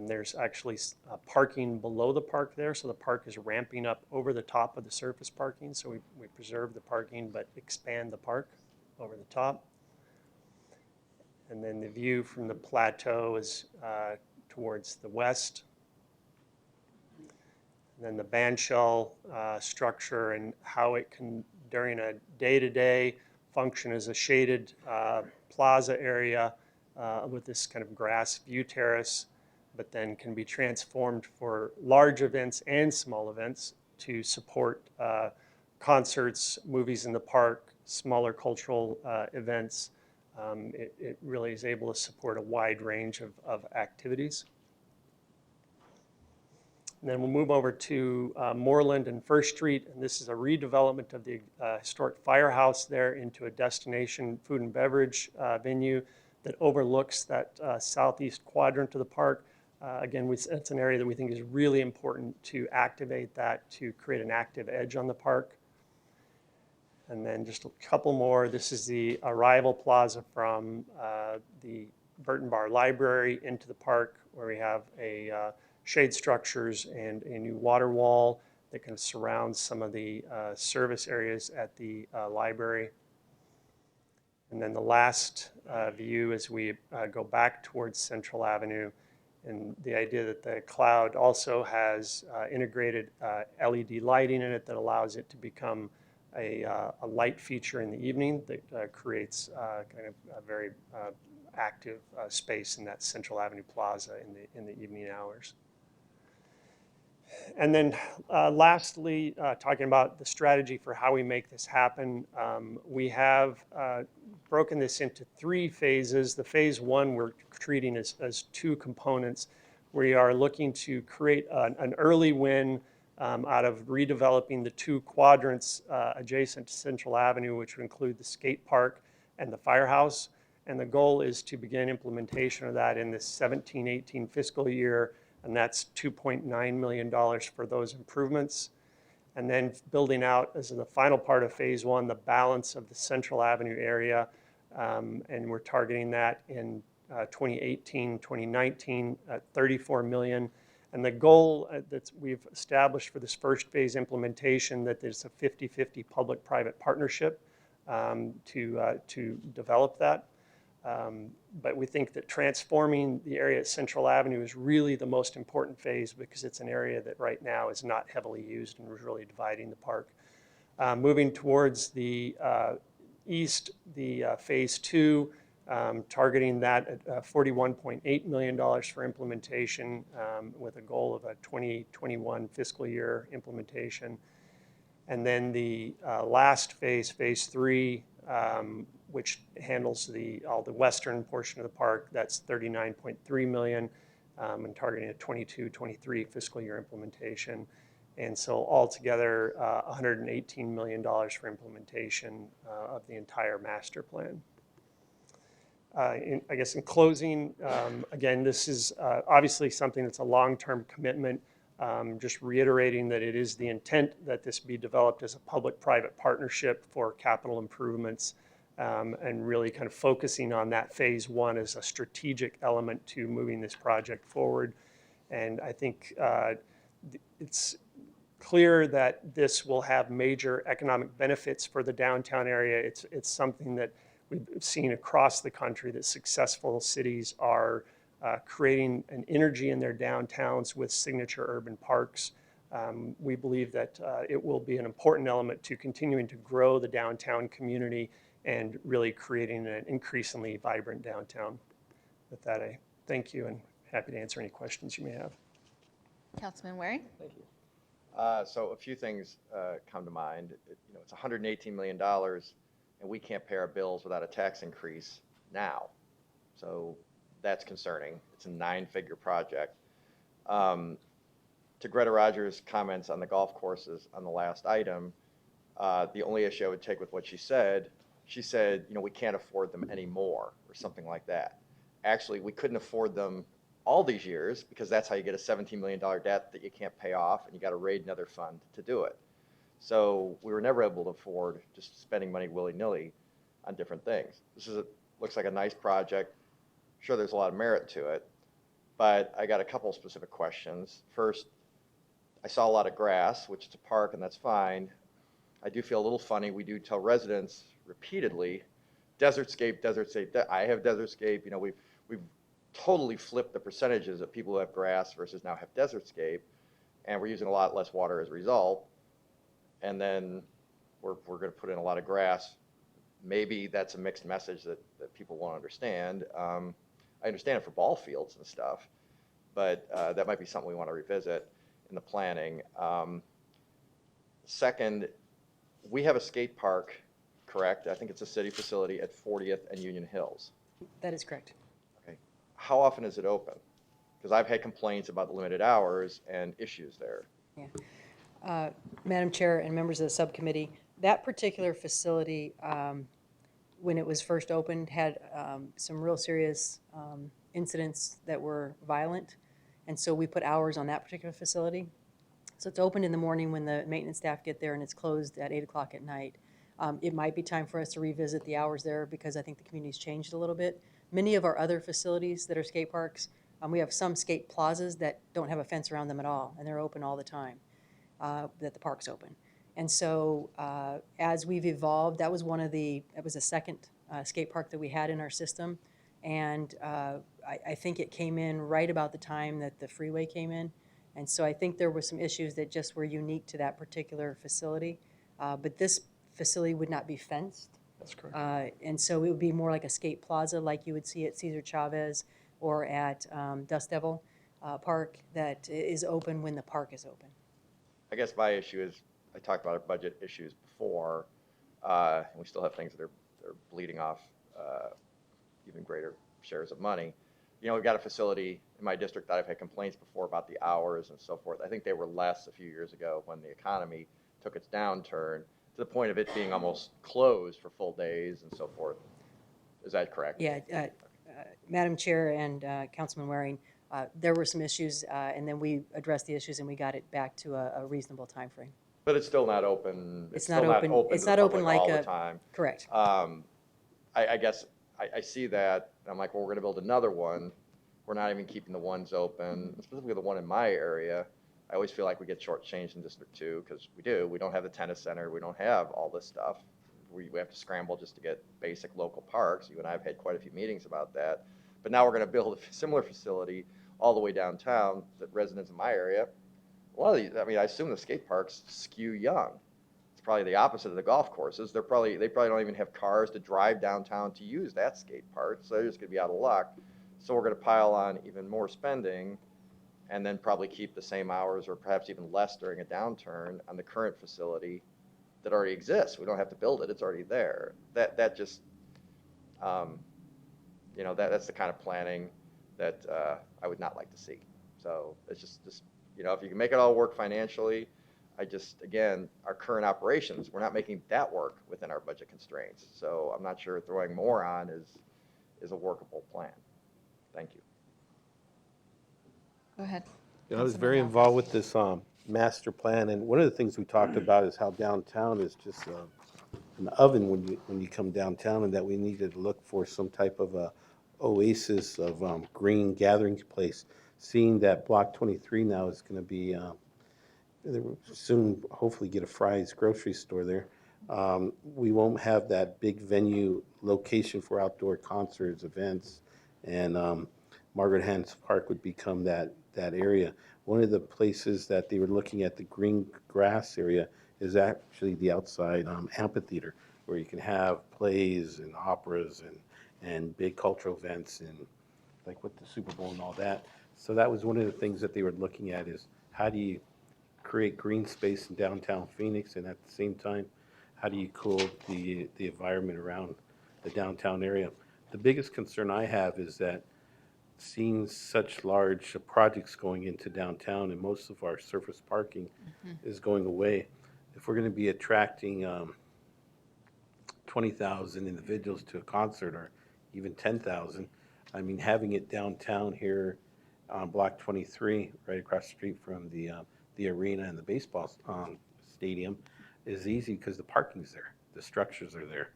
There's actually parking below the park there, so the park is ramping up over the top of the surface parking. So we preserve the parking but expand the park over the top. And then the view from the plateau is towards the west. And then the bandshell structure and how it can, during a day-to-day, function as a shaded plaza area with this kind of grass view terrace, but then can be transformed for large events and small events to support concerts, movies in the park, smaller cultural events. It really is able to support a wide range of activities. And then we'll move over to Moreland and First Street, and this is a redevelopment of the historic firehouse there into a destination food and beverage venue that overlooks that southeast quadrant of the park. Again, it's an area that we think is really important to activate that to create an active edge on the park. And then just a couple more. This is the arrival plaza from the Burton Bar Library into the park, where we have a shade structures and a new water wall that can surround some of the service areas at the library. And then the last view as we go back towards Central Avenue, and the idea that the cloud also has integrated LED lighting in it that allows it to become a light feature in the evening that creates kind of a very active space in that Central Avenue Plaza in the evening hours. And then lastly, talking about the strategy for how we make this happen, we have broken this into 3 phases. The phase 1 we're treating as 2 components. We are looking to create an early win out of redeveloping the 2 quadrants adjacent to Central Avenue, which would include the skate park and the firehouse. And the goal is to begin implementation of that in this 17-18 fiscal year, and that's $2.9 million for those improvements. And then building out, as in the final part of phase 1, the balance of the Central Avenue area, and we're targeting that in 2018, 2019 at $34 million. And the goal that we've established for this first phase implementation, that there's a 50-50 public-private partnership to develop that. But we think that transforming the area at Central Avenue is really the most important phase, because it's an area that right now is not heavily used and is really dividing the park. Moving towards the east, the phase 2, targeting that at $41.8 million for implementation, with a goal of a 2021 fiscal year implementation. And then the last phase, phase 3, which handles all the western portion of the park, that's $39.3 million, and targeting a 22-23 fiscal year implementation. And so altogether, $118 million for implementation of the entire master plan. I guess in closing, again, this is obviously something that's a long-term commitment. Just reiterating that it is the intent that this be developed as a public-private partnership for capital improvements, and really kind of focusing on that phase 1 as a strategic element to moving this project forward. And I think it's clear that this will have major economic benefits for the downtown area. It's something that we've seen across the country, that successful cities are creating an energy in their downtowns with signature urban parks. We believe that it will be an important element to continuing to grow the downtown community and really creating an increasingly vibrant downtown. With that, I thank you and happy to answer any questions you may have. Councilman Waring? Thank you. So a few things come to mind. It's $118 million, and we can't pay our bills without a tax increase now. So that's concerning. It's a 9-figure project. To Greta Rogers' comments on the golf courses on the last item, the only issue I would take with what she said, we can't afford them anymore, or something like that. Actually, we couldn't afford them all these years, because that's how you get a $17 million debt that you can't pay off, and you got to raid another fund to do it. So we were never able to afford just spending money willy-nilly on different things. Looks like a nice project. Sure, there's a lot of merit to it, but I got a couple specific questions. First, I saw a lot of grass, which is a park, and that's fine. I do feel a little funny. We do tell residents repeatedly, desertscape, desertscape. I have desertscape. You know, we've totally flipped the percentages of people who have grass versus now have desertscape, and we're using a lot less water as a result. And then we're going to put in a lot of grass. Maybe that's a mixed message that people won't understand. I understand it for ball fields and stuff, but that might be something we want to revisit in the planning. Second, we have a skate park, correct? I think it's a city facility at 40th and Union Hills. That is correct. Okay. How often is it open? Because I've had complaints about the limited hours and issues there. Yeah. Madam Chair and members of the subcommittee, that particular facility, when it was first opened, had some real serious incidents that were violent, and so we put hours on that particular facility. So it's open in the morning when the maintenance staff get there, and it's closed at 8 o'clock at night. It might be time for us to revisit the hours there because I think the community's changed a little bit. Many of our other facilities that are skate parks, we have some skate plazas that don't have a fence around them at all, and they're open all the time, that the park's open. And so as we've evolved, that was a second skate park that we had in our system. And I think it came in right about the time that the freeway came in. And so I think there were some issues that just were unique to that particular facility. But this facility would not be fenced. That's correct. And so it would be more like a skate plaza like you would see at Cesar Chavez or at Dust Devil Park that is open when the park is open. I guess my issue is, I talked about our budget issues before, and we still have things that are bleeding off even greater shares of money. You know, we've got a facility in my district that I've had complaints before about the hours and so forth. I think they were less a few years ago when the economy took its downturn to the point of it being almost closed for full days and so forth. Is that correct? Yeah, Madam Chair and Councilman Waring, there were some issues, and then we addressed the issues and we got it back to a reasonable time frame. But it's still not open. It's still not open. It's to the not open public like all the time. Correct. I guess I see that, and I'm like, well, we're going to build another one. We're not even keeping the ones open, specifically the one in my area. I always feel like we get shortchanged in District 2 because we do. We don't have the tennis center. We don't have all this stuff. We have to scramble just to get basic local parks. You and I have had quite a few meetings about that. But now we're going to build a similar facility all the way downtown that residents in my area, a lot of these, I mean, I assume the skate parks skew young. It's probably the opposite of the golf courses. They probably don't even have cars to drive downtown to use that skate park, so they're just going to be out of luck. So we're going to pile on even more spending and then probably keep the same hours or perhaps even less during a downturn on the current facility that already exists. We don't have to build it. It's already there. That just, you know, that's the kind of planning that I would not like to see. So it's just, you know, if you can make it all work financially, again, our current operations, we're not making that work within our budget constraints. So I'm not sure throwing more on is a workable plan. Thank you. Go ahead. You know, I was very involved with this master plan, and one of the things we talked about is how downtown is just an oven when you come downtown, and that we needed to look for some type of a oasis of green gathering place. Seeing that Block 23 now is going to be soon, hopefully get a Fry's grocery store there. We won't have that big venue location for outdoor concerts, events, and Margaret Hans Park would become that area. One of the places that they were looking at, the green grass area, is actually the outside amphitheater, where you can have plays and operas and big cultural events, and like with the Super Bowl and all that. So that was one of the things that they were looking at, is how do you create green space in downtown Phoenix, and at the same time, how do you cool the environment around the downtown area? The biggest concern I have is that seeing such large projects going into downtown, and most of our surface parking is going away. If we're going to be attracting 20,000 individuals to a concert, or even 10,000, I mean, having it downtown here on Block 23, right across the street from the arena and the baseball stadium, is easy because the parking's there, the structures are there.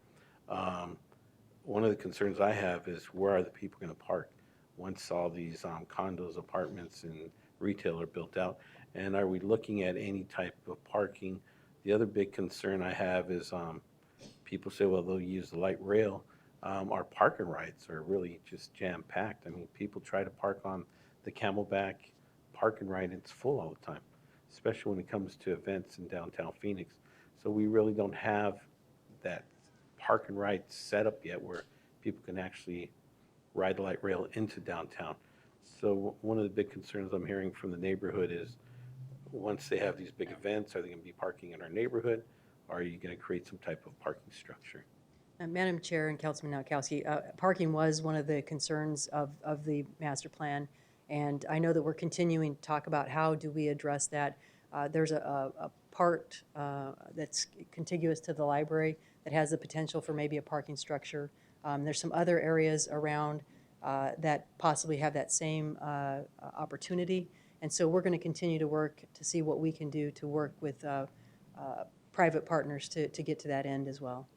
One of the concerns I have is where are the people going to park once all these condos, apartments, and retail are built out? And are we looking at any type of parking? The other big concern I have is people say, well, they'll use the light rail. Our parking rights are really just jam-packed. I mean, people try to park on the Camelback parking right, and it's full all the time, especially when it comes to events in downtown Phoenix. So we really don't have that parking right set up yet where people can actually ride the light rail into downtown. So one of the big concerns I'm hearing from the neighborhood is once they have these big events, are they going to be parking in our neighborhood? Or are you going to create some type of parking structure? Madam Chair and Councilman Nowakowski, parking was one of the concerns of the master plan, and I know that we're continuing to talk about how do we address that. There's a part that's contiguous to the library that has the potential for maybe a parking structure. There's some other areas around that possibly have that same opportunity, and so we're going to continue to work to see what we can do to work with private partners to get to that end as well.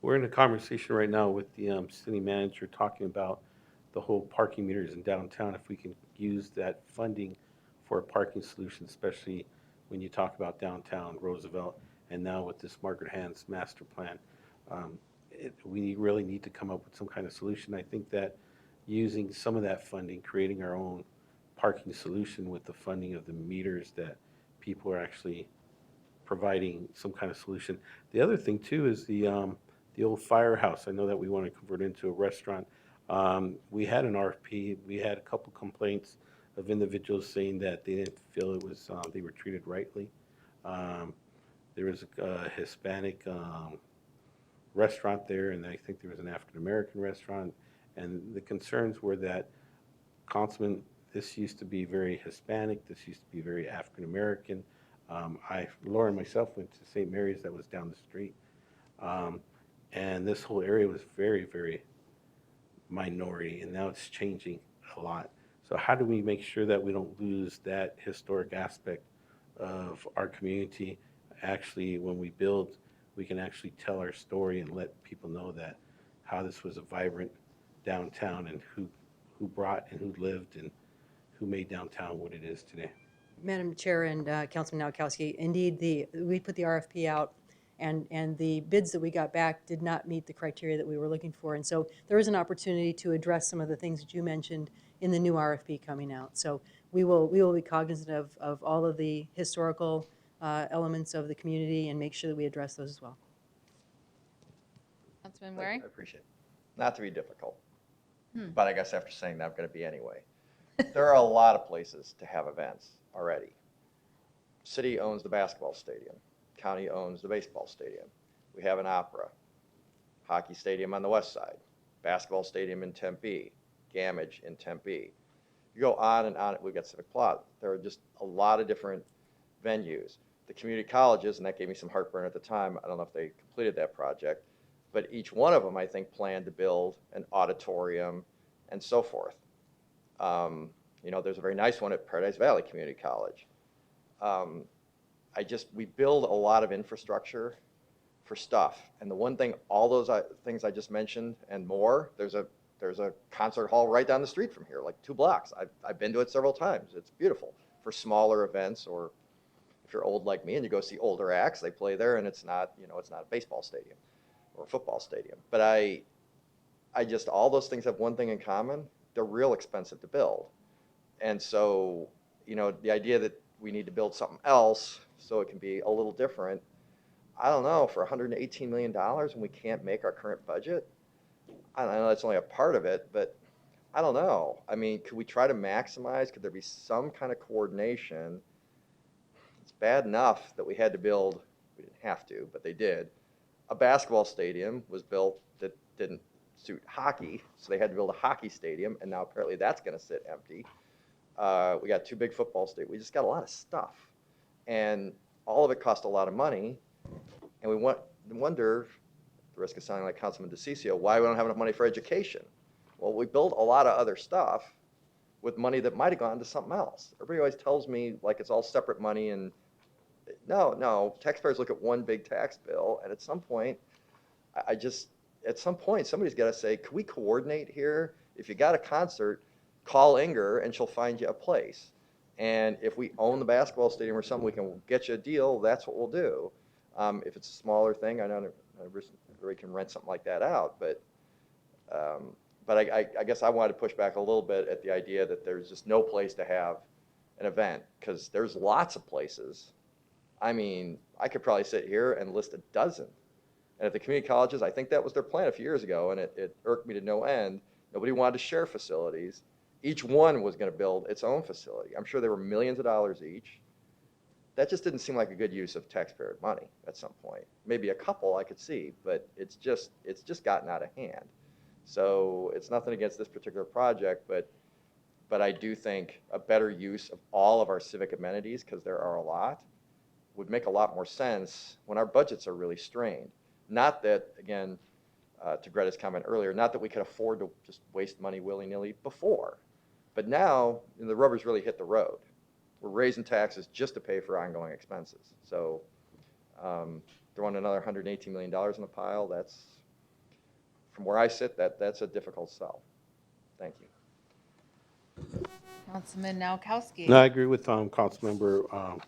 We're in a conversation right now with the city manager talking about the whole parking meters in downtown, if we can use that funding for a parking solution, especially when you talk about downtown Roosevelt, and now with this Margaret Hans master plan. We really need to come up with some kind of solution. I think that using some of that funding, creating our own parking solution with the funding of the meters, that people are actually providing some kind of solution. The other thing too is the old firehouse. I know that we want to convert it into a restaurant. We had an RFP. We had a couple complaints of individuals saying that they didn't feel it was they were treated rightly. There was a Hispanic restaurant there, and I think there was an African American restaurant. And the concerns were that, Councilman, this used to be very Hispanic. This used to be very African American. Laura and myself went to St. Mary's that was down the street. And this whole area was very, very minority, and now it's changing a lot. So how do we make sure that we don't lose that historic aspect of our community? Actually, when we build, we can actually tell our story and let people know that how this was a vibrant downtown, and who brought and who lived and who made downtown what it is today. Madam Chair and Councilman Nowakowski, indeed, we put the RFP out, and the bids that we got back did not meet the criteria that we were looking for. And so there is an opportunity to address some of the things that you mentioned in the new RFP coming out. So we will be cognizant of all of the historical elements of the community and make sure that we address those as well. Councilman I Waring? appreciate it. Not to be difficult, but I guess after saying that, I'm going to be anyway. There are a lot of places to have events already. City owns the basketball stadium. County owns the baseball stadium. We have an opera, hockey stadium on the west side, basketball stadium in Tempe, Gamage in Tempe. You go on and on. We've got Civic Plaza. There are just a lot of different venues. The community colleges, and that gave me some heartburn at the time. I don't know if they completed that project, but each one of them, I think, planned to build an auditorium and so forth. There's a very nice one at Paradise Valley Community College. We build a lot of infrastructure for stuff. And the one thing, all those things I just mentioned and more, there's a concert hall right down the street from here, like 2 blocks. I've been to it several times. It's beautiful for smaller events, or if you're old like me and you go see older acts, they play there, and it's not a baseball stadium or a football stadium. But all those things have one thing in common. They're real expensive to build. And so, the idea that we need to build something else so it can be a little different, I don't know, for $118 million when we can't make our current budget, I don't know, that's only a part of it, but I don't know. I mean, could we try to maximize? Could there be some kind of coordination? It's bad enough that we had to build, we didn't have to, but they did. A basketball stadium was built that didn't suit hockey, so they had to build a hockey stadium, and now apparently that's going to sit empty. We got 2 big football stadiums. We just got a lot of stuff, and all of it cost a lot of money. And we wonder, at the risk of sounding like Councilman DeCiccio, why we don't have enough money for education. Well, we build a lot of other stuff, with money that might have gone to something else. Everybody always tells me like it's all separate money, and no, taxpayers look at one big tax bill, and at some point, at some point, somebody's got to say, can we coordinate here? If you got a concert, call Inger and she'll find you a place. And if we own the basketball stadium or something, we can get you a deal, that's what we'll do. If it's a smaller thing, I know everybody can rent something like that out, but I guess I wanted to push back a little bit at the idea that there's just no place to have an event, because there's lots of places. I mean, I could probably sit here and list a dozen. And at the community colleges, I think that was their plan a few years ago, and it irked me to no end. Nobody wanted to share facilities. Each one was going to build its own facility. I'm sure they were millions of dollars each. That just didn't seem like a good use of taxpayer money at some point. Maybe a couple I could see, but it's just gotten out of hand. So it's nothing against this particular project, but I do think a better use of all of our civic amenities, because there are a lot, would make a lot more sense when our budgets are really strained. Not that, again, to Greta's comment earlier, not that we could afford to just waste money willy-nilly before, but now the rubber's really hit the road. We're raising taxes just to pay for ongoing expenses. So throwing another $118 million in the pile, that's, from where I sit, that's a difficult sell. Thank you. Councilman Nowakowski. No, I agree with Councilmember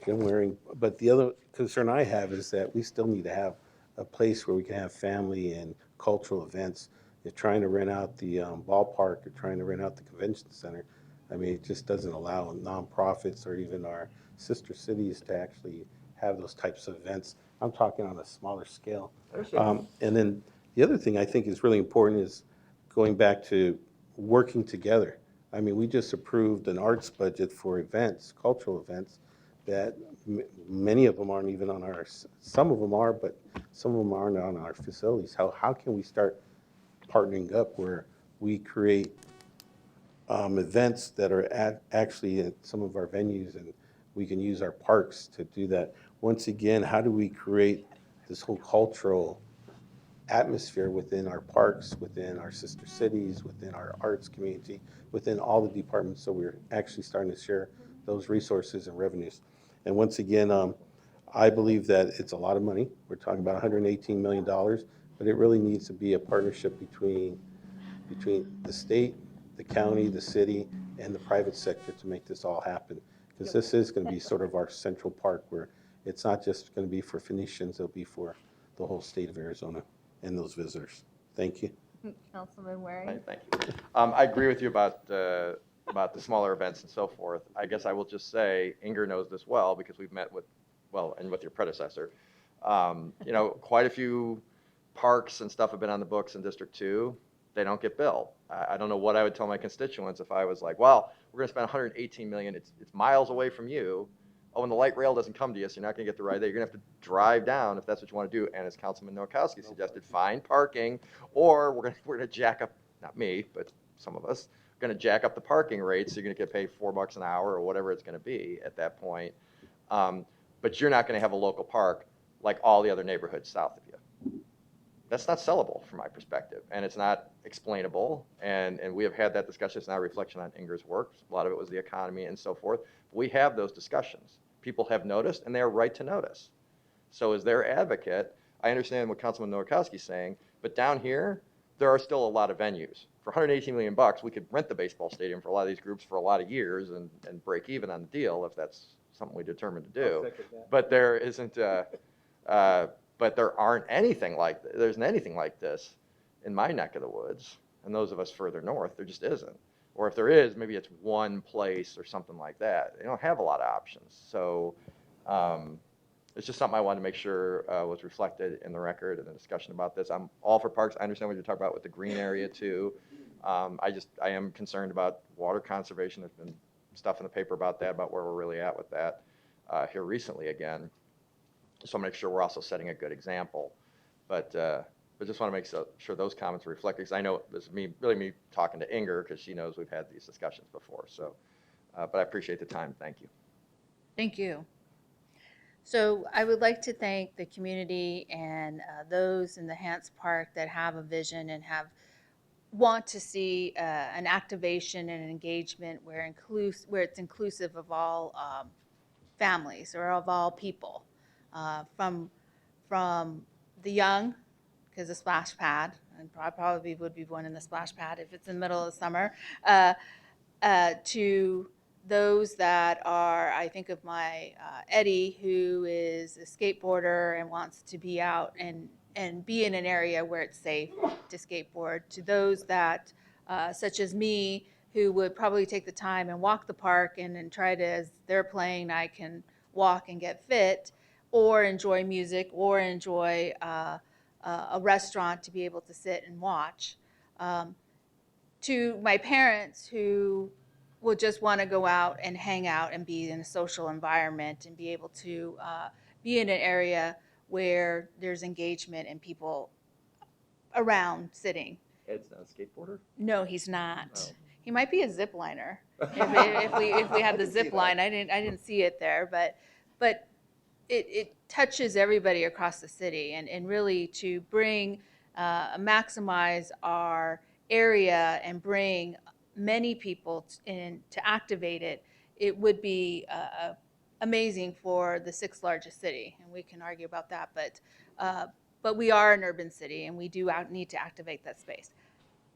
Kim Waring, but the other concern I have is that we still need to have a place where we can have family and cultural events. You're trying to rent out the ballpark, you're trying to rent out the convention center. I mean, it just doesn't allow nonprofits or even our sister cities to actually have those types of events. I'm talking on a smaller scale. And then the other thing I think is really important is going back to working together. I mean, we just approved an arts budget for events, cultural events, that many of them aren't even on our, some of them are, but some of them aren't on our facilities. How can we start partnering up where we create events that are actually at some of our venues, and we can use our parks to do that? Once again, how do we create this whole cultural atmosphere within our parks, within our sister cities, within our arts community, within all the departments, so we're actually starting to share those resources and revenues? And once again, I believe that it's a lot of money. We're talking about $118 million, but it really needs to be a partnership between the state, the county, the city, and the private sector to make this all happen. Because this is going to be sort of our central park, where it's not just going to be for Phoenicians, it'll be for the whole state of Arizona and those visitors. Thank you. Councilman Waring. Thank you. I agree with you about the smaller events and so forth. I guess I will just say, Inger knows this well, because we've met with, and with your predecessor. Quite a few parks and stuff have been on the books in District 2. They don't get billed. I don't know what I would tell my constituents if I was like, well, we're going to spend $118 million. It's miles away from you. Oh, and the light rail doesn't come to you, so you're not going to get the ride there. You're going to have to drive down if that's what you want to do. And as Councilman Nowakowski suggested, find parking, or we're going to jack up, not me, but some of us, going to jack up the parking rates, so you're going to get paid $4 an hour or whatever it's going to be at that point. But you're not going to have a local park like all the other neighborhoods south of you. That's not sellable from my perspective, and it's not explainable. And we have had that discussion. It's not a reflection on Inger's work. A lot of it was the economy and so forth. But we have those discussions. People have noticed, and they are right to notice. So as their advocate, I understand what Councilman Nowakowski is saying, but down here, there are still a lot of venues. For $118 million, we could rent the baseball stadium for a lot of these groups for a lot of years and break even on the deal if that's something we determine to do. But there isn't, but there aren't anything like, there isn't anything like this in my neck of the woods, and those of us further north, there just isn't. Or if there is, maybe it's one place or something like that. They don't have a lot of options. So it's just something I wanted to make sure was reflected in the record and the discussion about this. I'm all for parks. I understand what you're talking about with the green area too. I am concerned about water conservation. There's been stuff in the paper about that, about where we're really at with that here recently again. So I'm make sure we're also setting a good example. But just want to make sure those comments are reflected, because I know this is me talking to Inger, because she knows we've had these discussions before. So, but I appreciate the time. Thank you. Thank you. So I would like to thank the community and those in the Hance Park that have a vision and have want to see an activation and an engagement where it's inclusive of all families or of all people, from the young, because the splash pad, and I probably would be one in the splash pad if it's in the middle of the summer, to those that are, I think of my Eddie, who is a skateboarder and wants to be out and be in an area where it's safe to skateboard, to those that, such as me, who would probably take the time and walk the park and try to, as they're playing, I can walk and get fit, or enjoy music, or enjoy a restaurant to be able to sit and watch. To my parents who will just want to go out and hang out and be in a social environment and be able to be in an area where there's engagement and people around sitting. Ed's not a skateboarder? No, he's not. Oh. He might be a zip liner. If we have the I can see zip line, I didn't see it there, but it touches everybody across the city, and really to bring maximize our area and bring many people in to activate it. It would be amazing for the sixth largest city, and we can argue about that, but we are an urban city, and we do need to activate that space.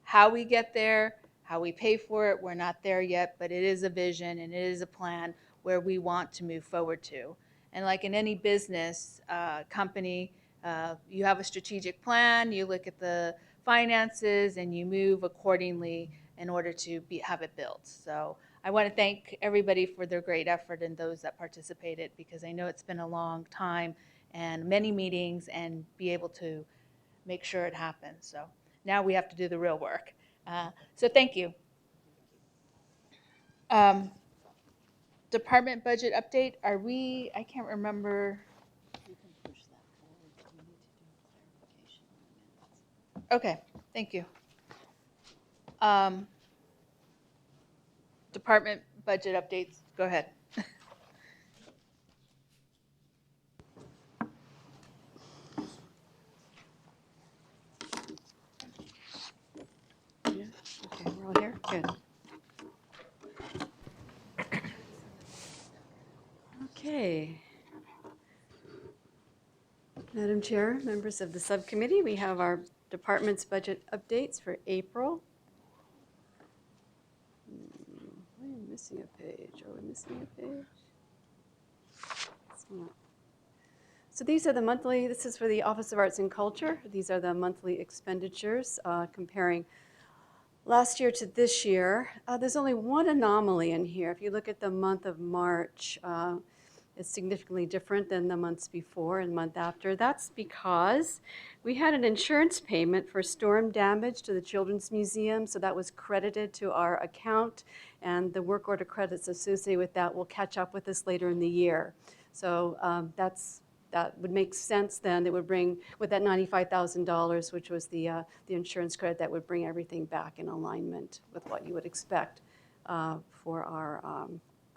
How we get there, how we pay for it, we're not there yet, but it is a vision and it is a plan where we want to move forward to. And like in any business company, you have a strategic plan, you look at the finances, and you move accordingly in order to have it built. So I want to thank everybody for their great effort and those that participated, because I know it's been a long time and many meetings, and be able to make sure it happens. So now we have to do the real work. So thank you. Department budget update, I can't remember. Okay, thank you. Department budget updates, go ahead. Yeah, okay, we're all here, good. Okay. Madam Chair, members of the subcommittee, we have our department's budget updates for April. I am missing a page. Are we missing a page? It's not. So these are the monthly, this is for the Office of Arts and Culture. These are the monthly expenditures comparing last year to this year. There's only one anomaly in here. If you look at the month of March, it's significantly different than the months before and month after. That's because we had an insurance payment for storm damage to the Children's Museum, so that was credited to our account, and the work order credits associated with that will catch up with us later in the year. So that would make sense then. It would bring, with that $95,000, which was the insurance credit, that would bring everything back in alignment with what you would expect for our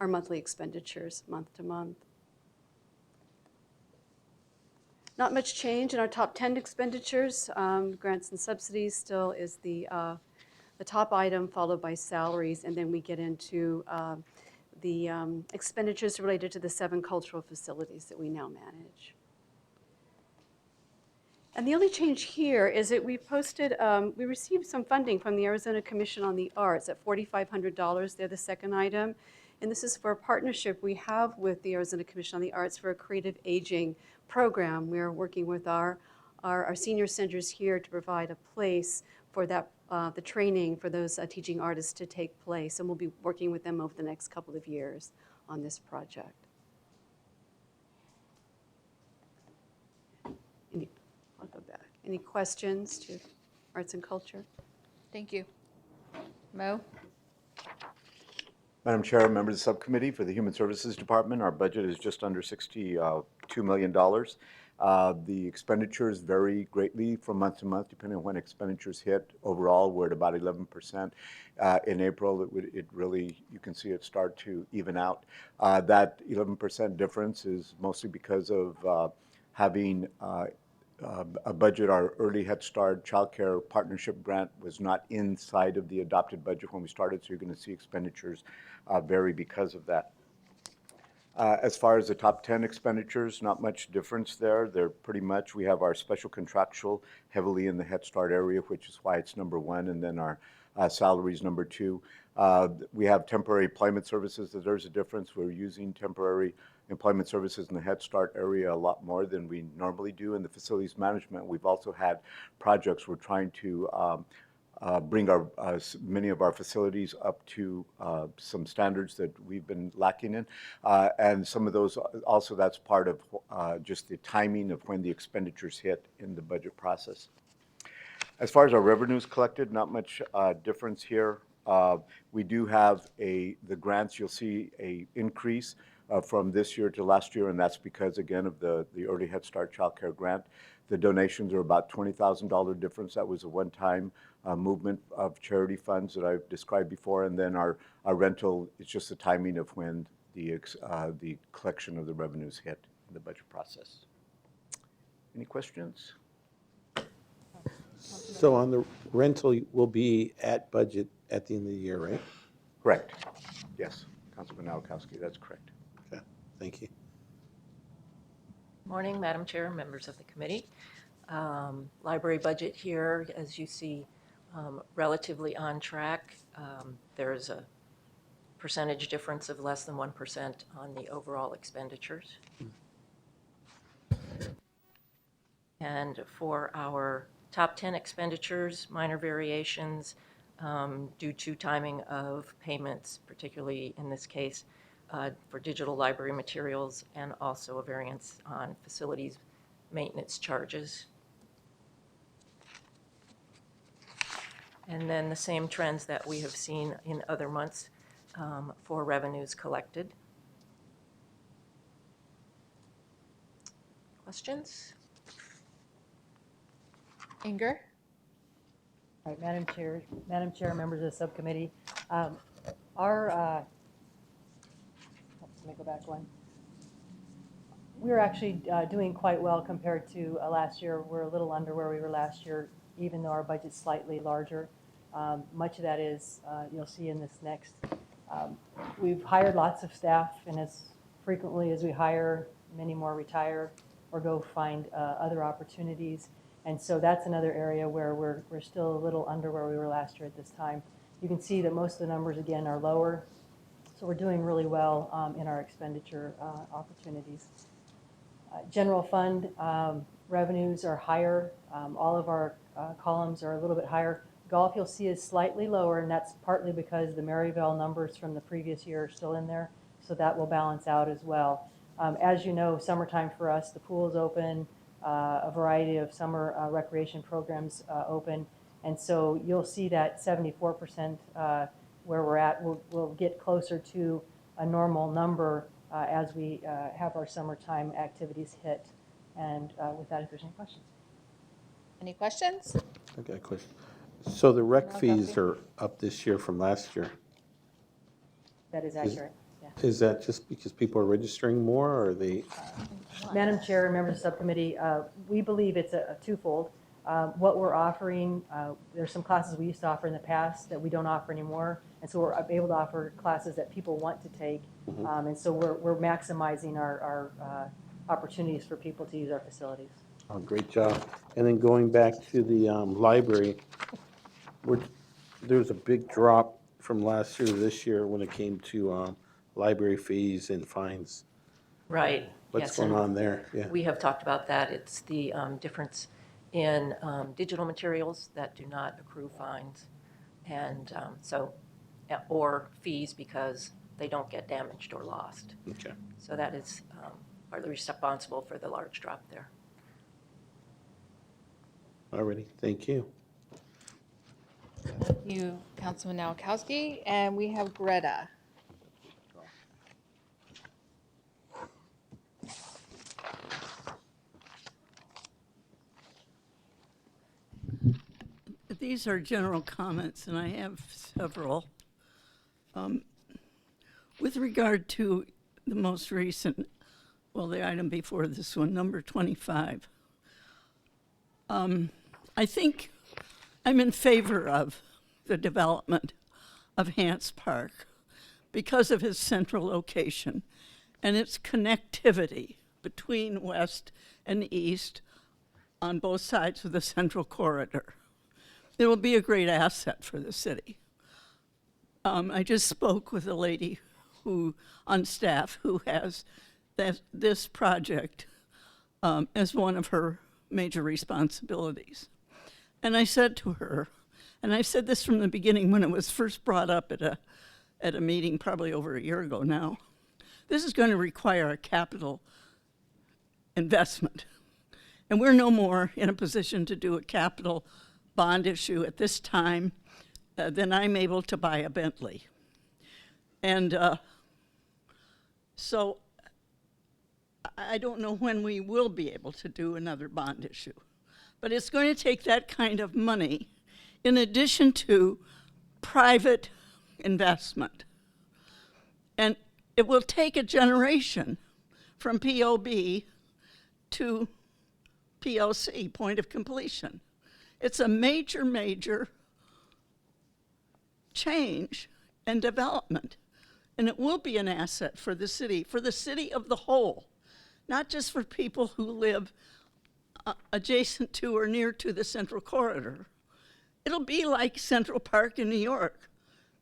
monthly expenditures, month to month. Not much change in our top 10 expenditures. Grants and subsidies still is the top item, followed by salaries, and then we get into the expenditures related to the 7 cultural facilities that we now manage. And the only change here is that we received some funding from the Arizona Commission on the Arts at $4,500. They're the second item. And this is for a partnership we have with the Arizona Commission on the Arts for a creative aging program. We are working with our senior centers here to provide a place for that, the training for those teaching artists to take place. And we'll be working with them over the next couple of years on this project. I'll go back. Any questions to arts and culture? Thank you. Mo? Madam Chair, members of the subcommittee, for the Human Services Department, our budget is just under $62 million. The expenditures vary greatly from month to month, depending on when expenditures hit. Overall, we're at about 11%. In April, it really, you can see it start to even out. That 11% difference is mostly because of having a budget. Our Early Head Start Childcare Partnership Grant was not inside of the adopted budget when we started, so you're going to see expenditures vary because of that. As far as the top 10 expenditures, not much difference there. They're pretty much, we have our special contractual heavily in the Head Start area, which is why it's number 1, and then our salaries number 2. We have temporary employment services. There's a difference. We're using temporary employment services in the Head Start area a lot more than we normally do. In the facilities management, we've also had projects. We're trying to bring many of our facilities up to some standards that we've been lacking in. And some of those, also that's part of just the timing of when the expenditures hit in the budget process. As far as our revenues collected, not much difference here. We do have the grants, you'll see a increase from this year to last year, and that's because, again, of the Early Head Start Child Care Grant. The donations are about $20,000 difference. That was a one-time movement of charity funds that I've described before, and then our rental, it's just the timing of when the collection of the revenues hit in the budget process. Any questions? So on the rental, will be at budget at the end of the year, right? Correct. Yes, Councilman Nowakowski, that's correct. Okay, thank you. Morning, Madam Chair, members of the committee. Library budget here, as you see, relatively on track. There's a percentage difference of less than 1% on the overall expenditures. And for our top 10 expenditures, minor variations due to timing of payments, particularly in this case for digital library materials, and also a variance on facilities maintenance charges. And then the same trends that we have seen in other months for revenues collected. Questions? Inger? All right, Madam Chair, members of the subcommittee, let me go back one. We're actually doing quite well compared to last year. We're a little under where we were last year, even though our budget's slightly larger. Much of that is, you'll see in this next. We've hired lots of staff, and as frequently as we hire, many more retire or go find other opportunities. And so that's another area where we're still a little under where we were last year at this time. You can see that most of the numbers, again, are lower. So we're doing really well in our expenditure opportunities. General fund revenues are higher. All of our columns are a little bit higher. Golf, you'll see, is slightly lower, and that's partly because the Maryvale numbers from the previous year are still in there, so that will balance out as well. As you know, summertime for us, the pool is open, a variety of summer recreation programs open, and so you'll see that 74% where we're at. We'll get closer to a normal number as we have our summertime activities hit. And with that, if there's any questions. Any questions? I got a question. So the rec No, fees copy. are up this year from last year. That is accurate. Yeah. Is that just because people are registering more, or are they? Madam Chair, members of the subcommittee, we believe it's a twofold. What we're offering, there's some classes we used to offer in the past that we don't offer anymore, and so we're able to offer classes that people want to take, and so we're maximizing our opportunities for people to use our facilities. Oh, great job. And then going back to the library, there's a big drop from last year to this year when it came to library fees and fines. Right. What's Yes, going and on there? Yeah. we have talked about that. It's the difference in digital materials that do not accrue fines, and or fees because they don't get damaged or lost. Okay. So that is partly responsible for the large drop there. Alrighty. Thank you. Thank you, Councilman Nowakowski. And we have Greta. These are general comments, and I have several. With regard to the most recent, well, the item before this one, number 25, I think I'm in favor of the development of Hance Park because of its central location and its connectivity between west and east on both sides of the central corridor. It will be a great asset for the city. I just spoke with a lady on staff who has this project as one of her major responsibilities. And I said to her, and I said this from the beginning when it was first brought up at a meeting probably over a year ago now, this is going to require a capital investment. And we're no more in a position to do a capital bond issue at this time than I'm able to buy a Bentley. And so I don't know when we will be able to do another bond issue. But it's going to take that kind of money in addition to private investment. And it will take a generation from POB to POC, point of completion. It's a major, major change and development. And it will be an asset for the city of the whole, not just for people who live adjacent to or near to the Central Corridor. It'll be like Central Park in New York.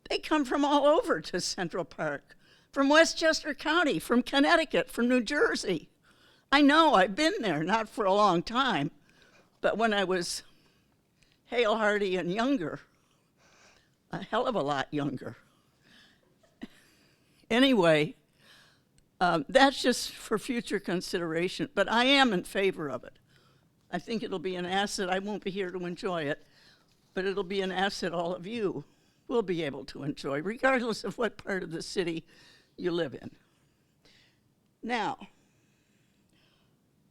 They come from all over to Central Park, from Westchester County, from Connecticut, from New Jersey. I know, I've been there, not for a long time, but when I was hale hardy and younger, a hell of a lot younger. Anyway, that's just for future consideration, but I am in favor of it. I think it'll be an asset. I won't be here to enjoy it, but it'll be an asset all of you will be able to enjoy, regardless of what part of the city you live in. Now,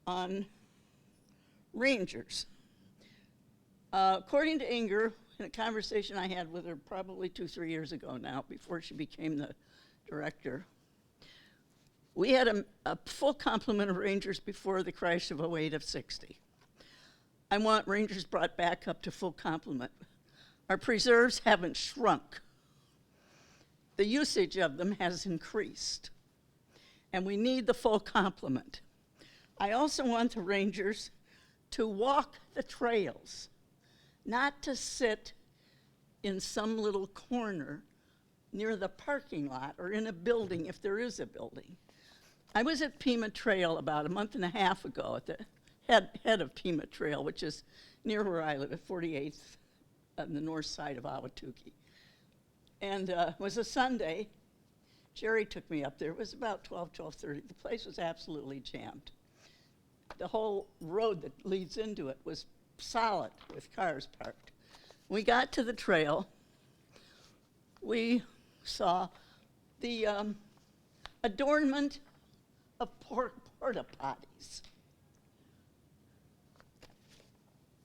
on rangers. According to Inger, in a conversation I had with her probably 2-3 years ago now, before she became the director, we had a full complement of rangers before the crash of 08 of 60. I want rangers brought back up to full complement. Our preserves haven't shrunk. The usage of them has increased, and we need the full complement. I also want the rangers to walk the trails, not to sit in some little corner near the parking lot or in a building if there is a building. I was at Pima Trail about a month and a half ago at the head of Pima Trail, which is near where I live at 48th on the north side of Ahwatukee. And it was a Sunday. Jerry took me up there. It was about 12:30. The place was absolutely jammed. The whole road that leads into it was solid with cars parked. We got to the trail. We saw the adornment of porta potties.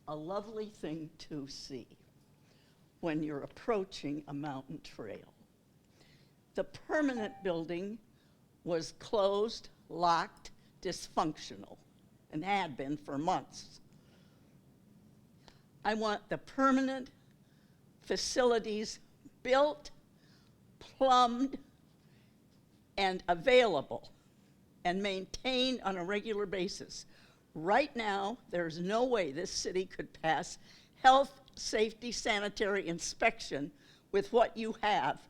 A lovely thing to see when you're approaching a mountain trail. The permanent building was closed, locked, dysfunctional, and had been for months. I want the permanent facilities built, plumbed, and available, and maintained on a regular basis. Right now, there's no way this city could pass health, safety, sanitary inspection with what you have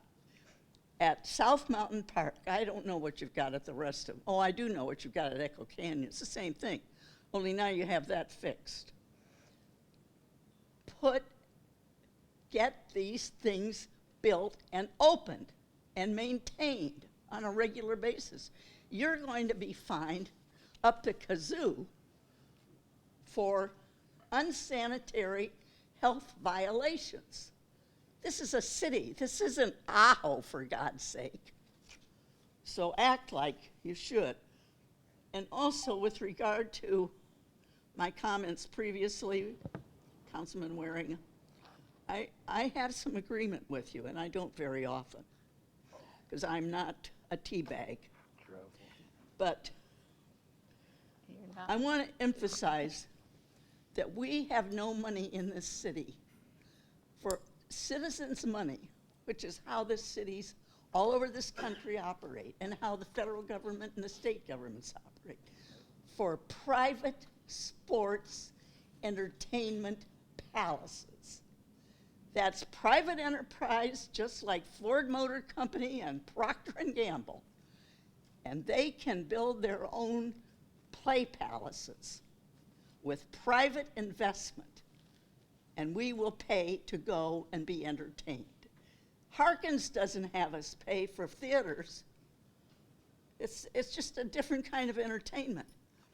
at South Mountain Park. I don't know what you've got at the rest of, I do know what you've got at Echo Canyon. It's the same thing, only now you have that fixed. Get these things built and opened and maintained on a regular basis. You're going to be fined up to kazoo for unsanitary health violations. This is a city. This isn't Ajo, for God's sake. So act like you should. And also with regard to my comments previously, Councilman Waring, I have some agreement with you, and I don't very often, because I'm not a teabag. But I want to emphasize that we have no money in this city for citizens' money, which is how the cities all over this country operate and how the federal government and the state governments operate, for private sports entertainment palaces. That's private enterprise, just like Ford Motor Company and Procter & Gamble. And they can build their own play palaces with private investment, and we will pay to go and be entertained. Harkins doesn't have us pay for theaters. It's just a different kind of entertainment,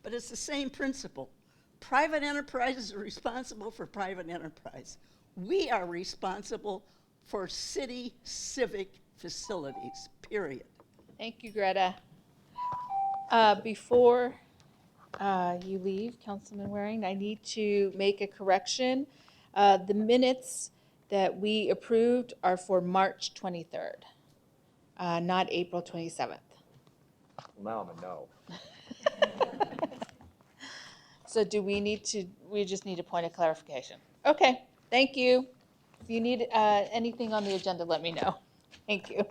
but it's the same principle. Private enterprises are responsible for private enterprise. We are responsible for city civic facilities, period. Thank you, Greta. Before you leave, Councilman Waring, I need to make a correction. The minutes that we approved are for March 23rd, not April 27th. Now I'm a no. So do we need to, we just need a point of clarification. Okay, thank you. If you need anything on the agenda, let me know. Thank you.